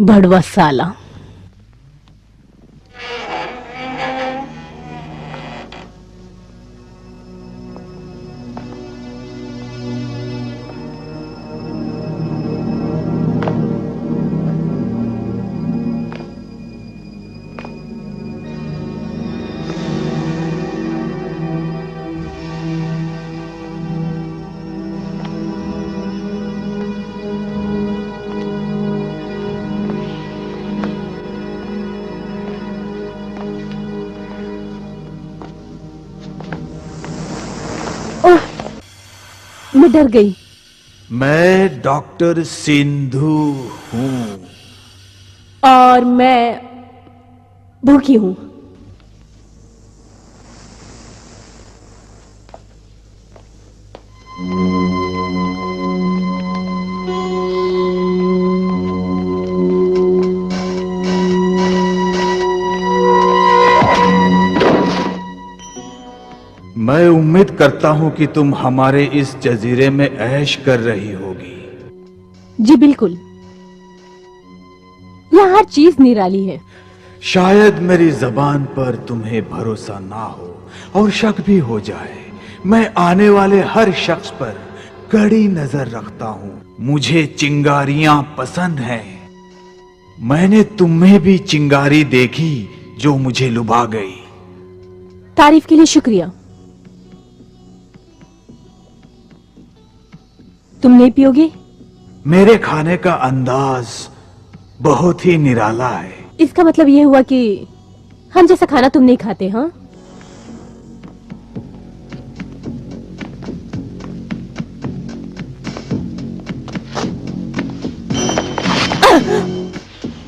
भड़वा साला। मैं डर गई। मैं डॉक्टर सिंधु हूँ। और मैं भूखी हूँ। मैं उम्मीद करता हूं कि तुम हमारे इस जजीरे में ऐश कर रही होगी। जी बिल्कुल, यहाँ हर चीज निराली है। शायद मेरी जबान पर तुम्हें भरोसा ना हो और शक भी हो जाए। मैं आने वाले हर शख्स पर कड़ी नजर रखता हूँ। मुझे चिंगारियां पसंद हैं। मैंने तुम्हें भी चिंगारी देखी जो मुझे लुभा गई। तारीफ के लिए शुक्रिया। तुम नहीं पियोगे? मेरे खाने का अंदाज बहुत ही निराला है। इसका मतलब यह हुआ कि हम जैसा खाना तुम नहीं खाते, हाँ?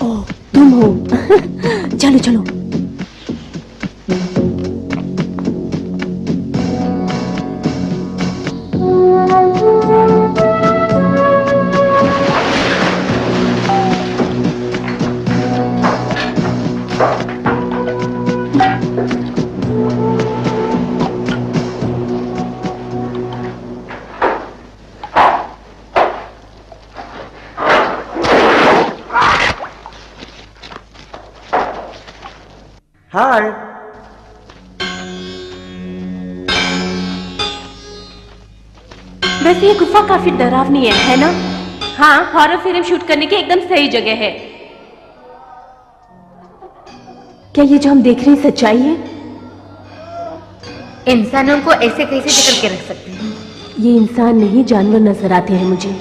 ओह, तुम हो। चलो चलो। हाय। वैसे ये गुफा काफी डरावनी है ना? हाँ, हॉरर फिल्म शूट करने की एकदम सही जगह है। क्या ये जो हम देख रहे हैं सच्चाई है? इंसानों को ऐसे कैसे जकड़ के रख सकते हैं? ये इंसान नहीं, जानवर नजर आते हैं मुझे।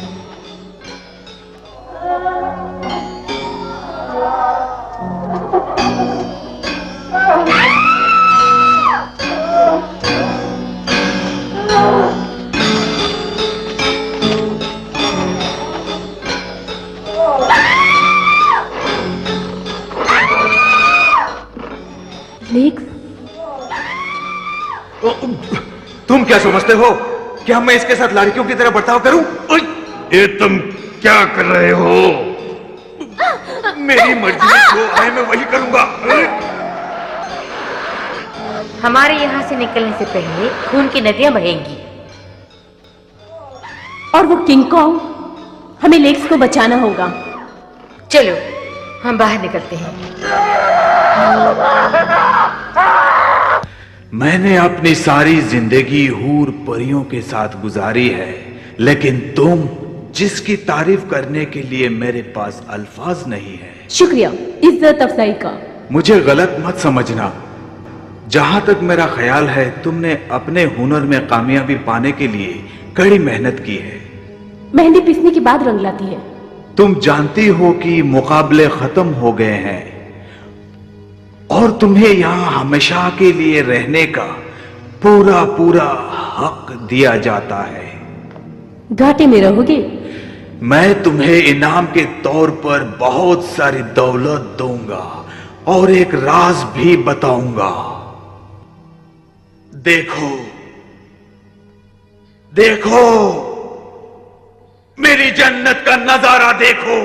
तुम क्या समझते हो? क्या मैं इसके साथ लड़कियों की तरह बर्ताव करूं? ये तुम क्या कर रहे हो? मेरी मर्जी जो है मैं वही करूंगा। हमारे यहाँ से निकलने से पहले खून की नदियां बहेंगी। और वो किंग कॉन्ग, हमें लेक्स को बचाना होगा। चलो हम बाहर निकलते हैं। मैंने अपनी सारी जिंदगी हूर परियों के साथ गुजारी है, लेकिन तुम जिसकी तारीफ करने के लिए मेरे पास अल्फाज नहीं है। शुक्रिया इज्जत अफजाई का। मुझे गलत मत समझना। जहां तक मेरा ख्याल है तुमने अपने हुनर में कामयाबी पाने के लिए कड़ी मेहनत की है। मेहंदी पिसने के बाद रंग लाती है। तुम जानती हो कि मुकाबले खत्म हो गए हैं और तुम्हें यहां हमेशा के लिए रहने का पूरा पूरा हक दिया जाता है। घाटे में रहोगे? मैं तुम्हें इनाम के तौर पर बहुत सारी दौलत दूंगा और एक राज भी बताऊंगा। देखो देखो, मेरी जन्नत का नजारा देखो।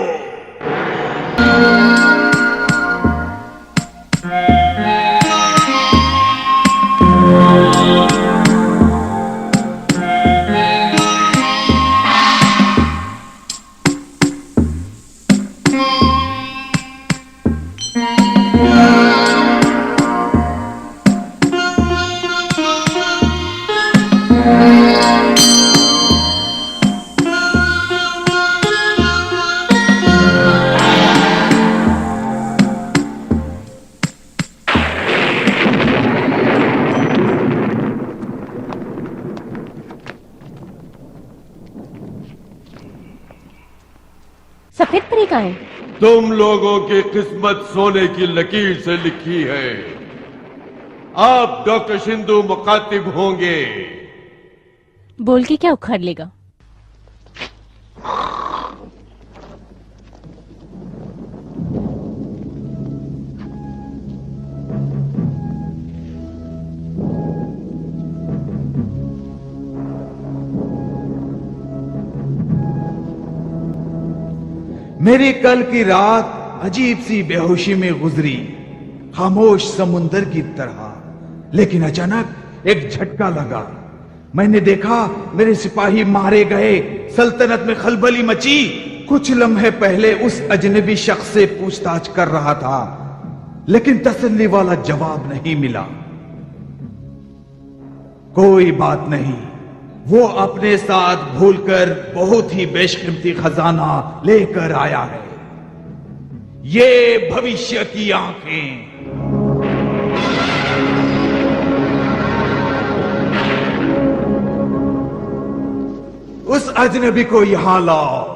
सफेद परी कहाँ है? तुम लोगों की किस्मत सोने की लकीर से लिखी है। आप डॉक्टर सिंधु मुखातिब होंगे। बोल के क्या उखाड़ लेगा? मेरी कल की रात अजीब सी बेहोशी में गुजरी, खामोश समुंदर की तरह। लेकिन अचानक एक झटका लगा। मैंने देखा मेरे सिपाही मारे गए, सल्तनत में खलबली मची। कुछ लम्हे पहले उस अजनबी शख्स से पूछताछ कर रहा था, लेकिन तसल्ली वाला जवाब नहीं मिला। कोई बात नहीं, वो अपने साथ भूलकर बहुत ही बेशकीमती खजाना लेकर आया है। ये भविष्य की आंखें। उस अजनबी को यहां लाओ।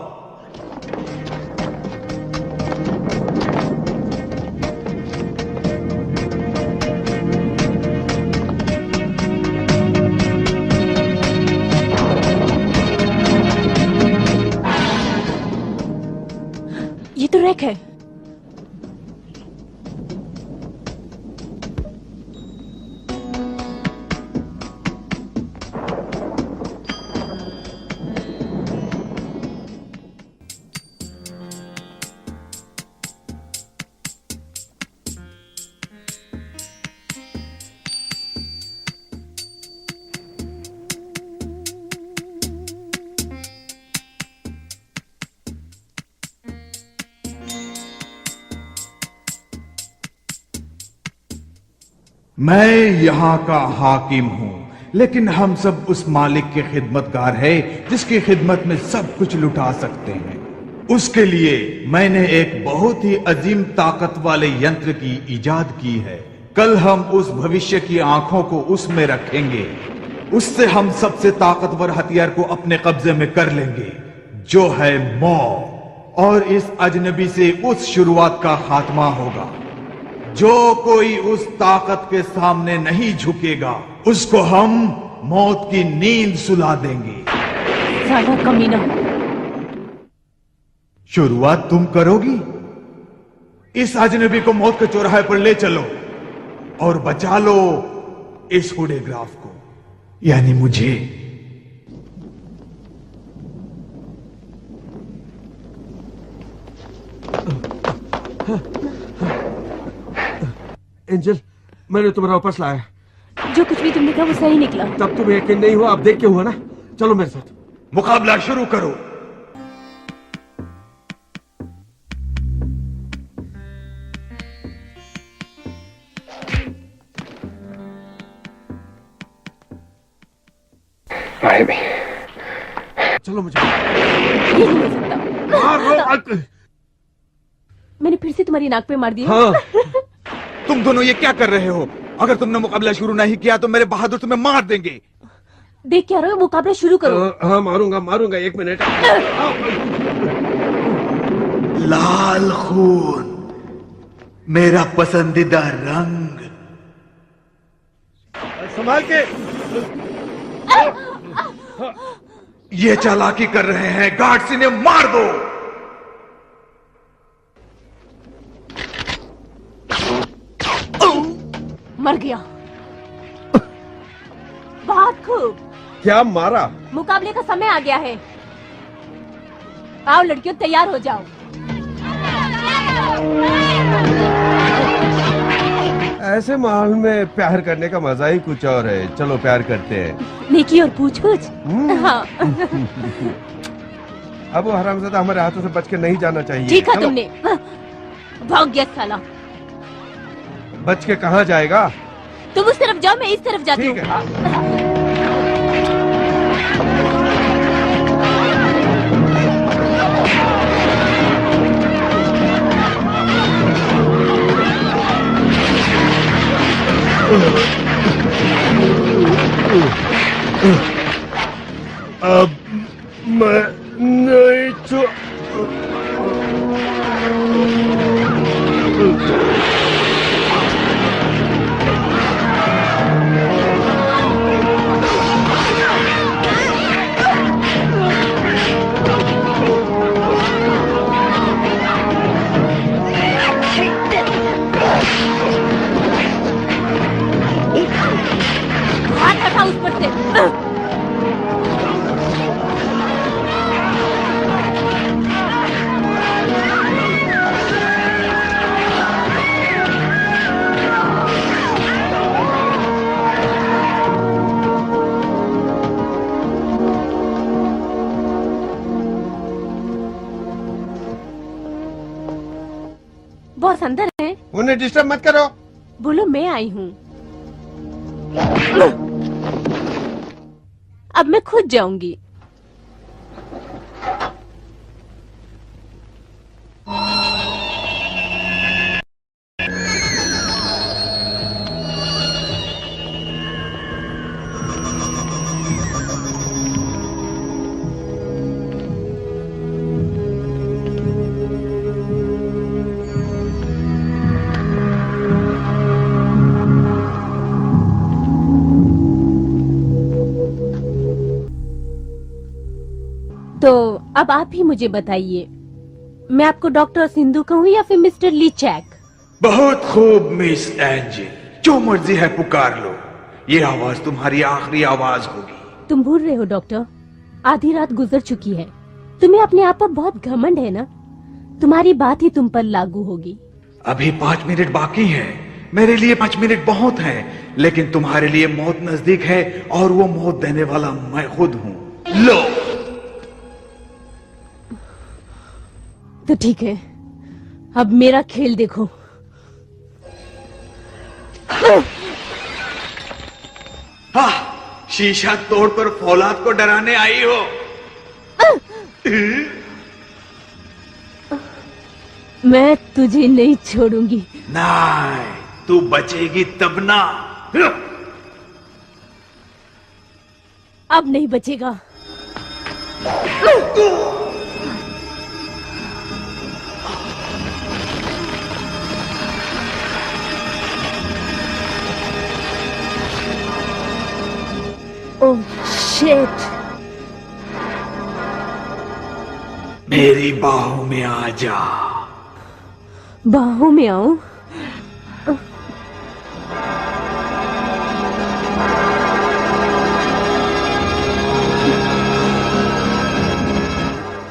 ये तो रैक है। मैं यहां का हाकिम हूं, लेकिन हम सब उस मालिक के खिदमतगार हैं जिसकी खिदमत में सब कुछ लुटा सकते हैं। उसके लिए मैंने एक बहुत ही अजीम ताकत वाले यंत्र की इजाद की है। कल हम उस भविष्य की आंखों को उसमें रखेंगे। उससे हम सबसे ताकतवर हथियार को अपने कब्जे में कर लेंगे, जो है मौत। और इस अजनबी से उस शुरुआत का खात्मा होगा। जो कोई उस ताकत के सामने नहीं झुकेगा, उसको हम मौत की नींद सुला देंगे। साला कमीना। शुरुआत तुम करोगी? इस अजनबी को मौत के चौराहे पर ले चलो और बचा लो इस हुडेग्राफ को, यानी मुझे। एंजल, मैंने तुम्हारा वापस लाया। जो कुछ भी तुमने कहा वो सही निकला। तब तुम्हें यकीन नहीं हुआ, अब देख के हुआ ना। चलो मेरे साथ। मुकाबला शुरू करो। चलो मुझे। ये नहीं हो सकता। मैंने फिर से तुम्हारी नाक पे मार दिया। हाँ। तुम दोनों ये क्या कर रहे हो? अगर तुमने मुकाबला शुरू नहीं किया तो मेरे बहादुर तुम्हें मार देंगे। देख क्या रहे हो, मुकाबला शुरू करो। हाँ मारूंगा, 1 मिनट। लाल खून, मेरा पसंदीदा रंग। संभाल के। ये चालाकी कर रहे हैं, गार्ड्स इन्हें मार दो। मर गया। बहुत खूब। क्या मारा? मुकाबले का समय आ गया है। आओ लड़कियों, तैयार हो जाओ। ऐसे माहौल में प्यार करने का मजा ही कुछ और है। चलो प्यार करते हैं। नेकी और पूछ-पूछ। हाँ। अब वो हरामजादा हमारे हाथों से बच के नहीं जाना चाहिए। ठीक है तुमने। भाग गया साला। बच के कहाँ जाएगा? तुम उस तरफ जाओ, मैं इस तरफ जाती हूँ। अब मैं नहीं तो हाथ हटा उस पर से। बॉस अंदर है। उन्हें डिस्टर्ब मत करो। बोलो मैं आई हूँ। अब मैं खुद जाऊंगी। तो अब आप ही मुझे बताइए, मैं आपको डॉक्टर सिंधु कहूँ या फिर मिस्टर ली चैक? बहुत खूब मिस एंजिल, जो मर्जी है पुकार लो। ये आवाज तुम्हारी आखिरी आवाज होगी। तुम भूल रहे हो डॉक्टर, आधी रात गुजर चुकी है। तुम्हें अपने आप पर बहुत घमंड है ना? तुम्हारी बात ही तुम पर लागू होगी। अभी 5 मिनट बाकी हैं। मेरे लिए 5 मिनट बहुत हैं, लेकिन तुम्हारे लिए मौत नजदीक है और वो मौत देने वाला मैं खुद हूँ। लो। तो ठीक है, अब मेरा खेल देखो। हाँ, शीशा तोड़कर फौलाद को डराने आई हो। मैं तुझे नहीं छोड़ूंगी। नहीं, तू बचेगी तब ना। अब नहीं बचेगा। Oh shit. मेरी बाहों में आ जा। बाहों में आऊं?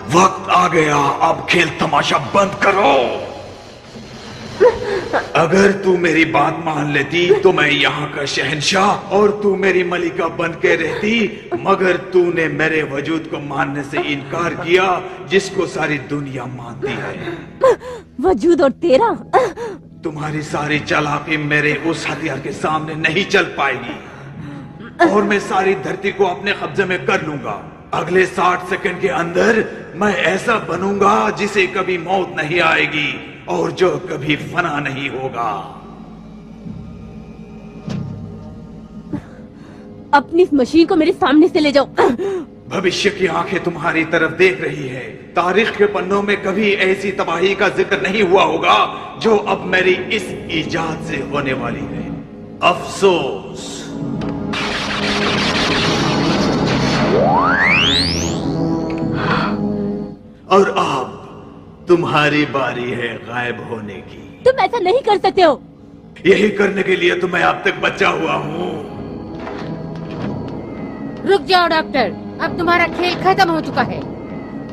वक्त आ गया, अब खेल तमाशा बंद करो। अगर तू मेरी बात मान लेती तो मैं यहाँ का शहंशाह और तू मेरी मलिका बन के रहती, मगर तूने मेरे वजूद को मानने से इनकार किया, जिसको सारी दुनिया मानती है। वजूद और तेरा? तुम्हारी सारी चालाकी मेरे उस हथियार के सामने नहीं चल पाएगी, और मैं सारी धरती को अपने कब्जे में कर लूंगा। अगले 60 सेकंड के अंदर मैं ऐसा बनूंगा जिसे कभी मौत नहीं आएगी और जो कभी फना नहीं होगा। अपनी इस मशीन को मेरे सामने से ले जाओ। भविष्य की आंखें तुम्हारी तरफ देख रही है। तारीख के पन्नों में कभी ऐसी तबाही का जिक्र नहीं हुआ होगा जो अब मेरी इस इजाद से होने वाली है। अफसोस। और अब तुम्हारी बारी है गायब होने की। तुम ऐसा नहीं कर सकते हो। यही करने के लिए तो मैं अब तक बचा हुआ हूँ। रुक जाओ डॉक्टर, अब तुम्हारा खेल खत्म हो चुका है।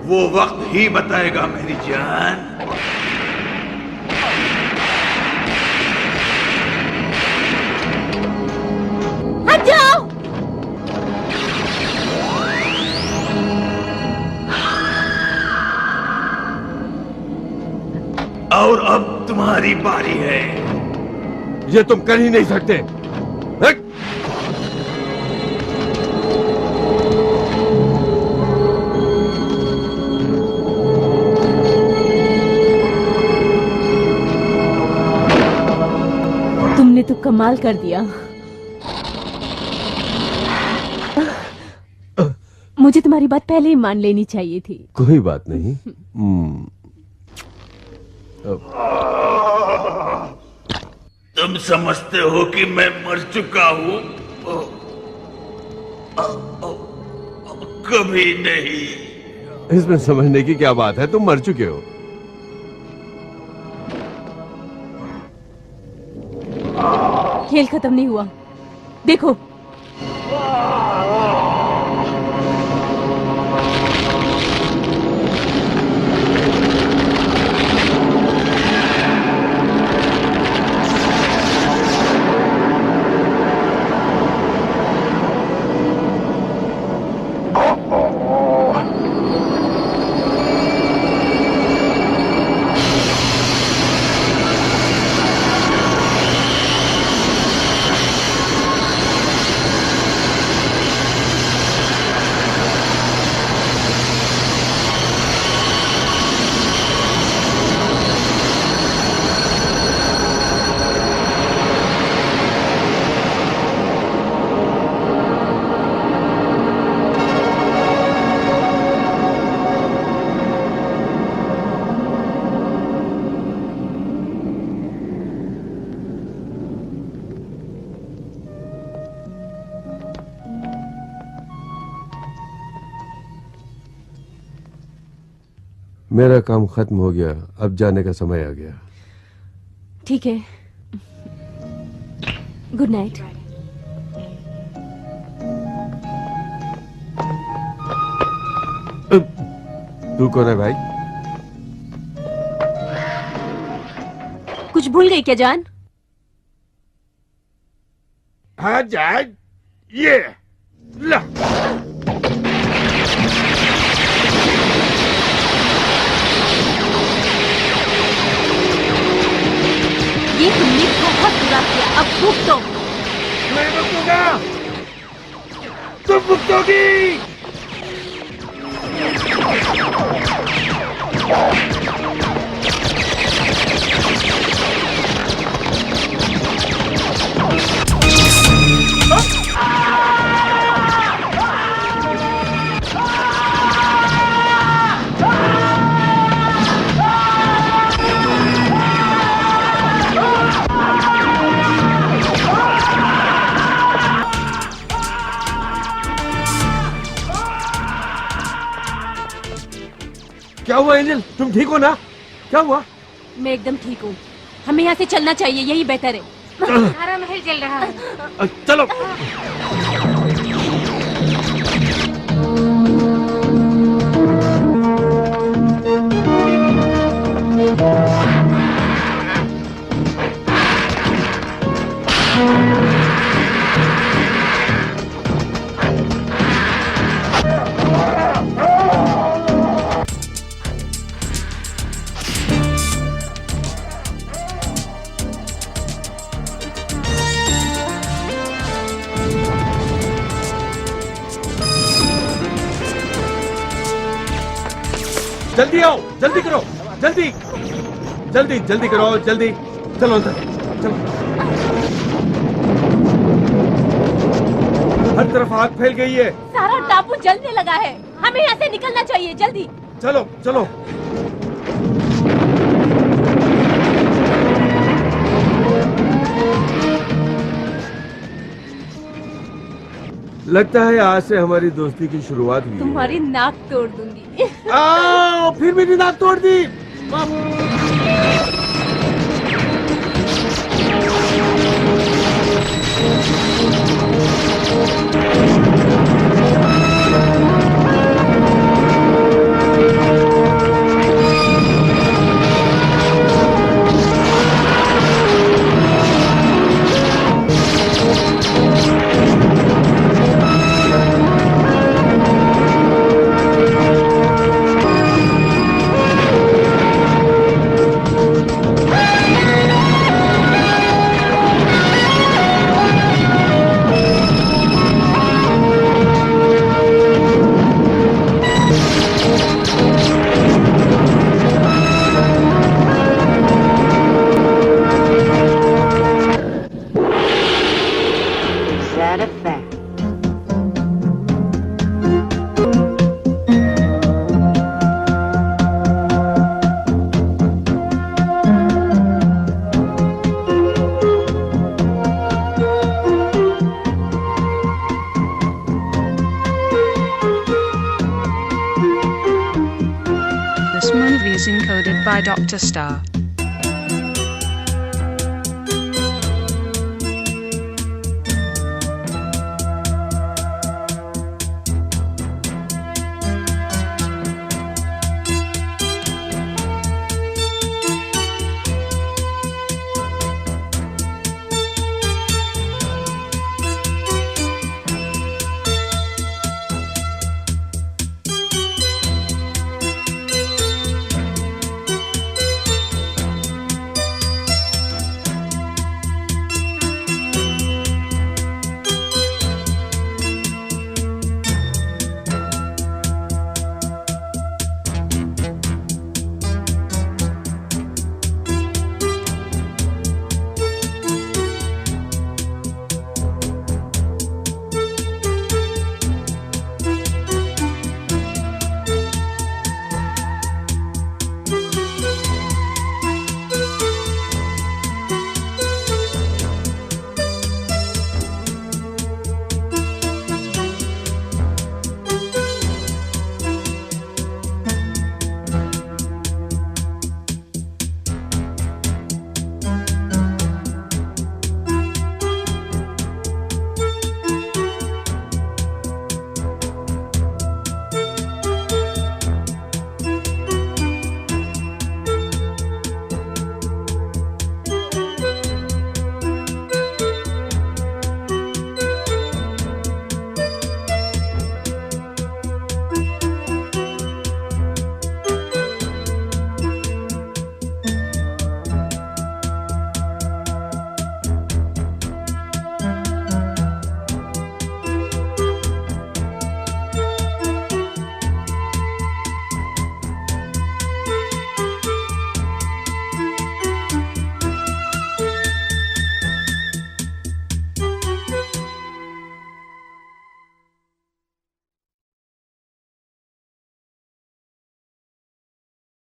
वो वक्त ही बताएगा मेरी जान। हट जाओ। और अब तुम्हारी बारी है। ये तुम कर ही नहीं सकते। तुमने तो कमाल कर दिया। मुझे तुम्हारी बात पहले ही मान लेनी चाहिए थी। कोई बात नहीं। तुम समझते हो कि मैं मर चुका हूं? कभी नहीं। इसमें समझने की क्या बात है, तुम मर चुके हो। खेल खत्म नहीं हुआ, देखो। मेरा काम खत्म हो गया, अब जाने का समय आ गया। ठीक है, गुड नाइट। तू कौन है भाई? कुछ भूल गई क्या जान? हाँ जान, ये ला। ये तुमने बहुत बुरा किया, अब भुगतो तो। मैं भुगतूंगा, तुम भुगतोगी। क्या हुआ एंजल, तुम ठीक हो ना? क्या हुआ? मैं एकदम ठीक हूँ, हमें यहाँ से चलना चाहिए, यही बेहतर है। सारा महल जल रहा है। चलो। जल्दी आओ, जल्दी करो, जल्दी जल्दी जल्दी करो, जल्दी चलो अंदर चलो। हर तरफ आग फैल गई है, सारा टापू जलने लगा है, हमें यहाँ से निकलना चाहिए, जल्दी। चलो चलो। लगता है आज से हमारी दोस्ती की शुरुआत हुई। तुम्हारी नाक तोड़ दूंगी। फिर मेरी नाक तोड़ दी। This movie is encoded by Dr. Star.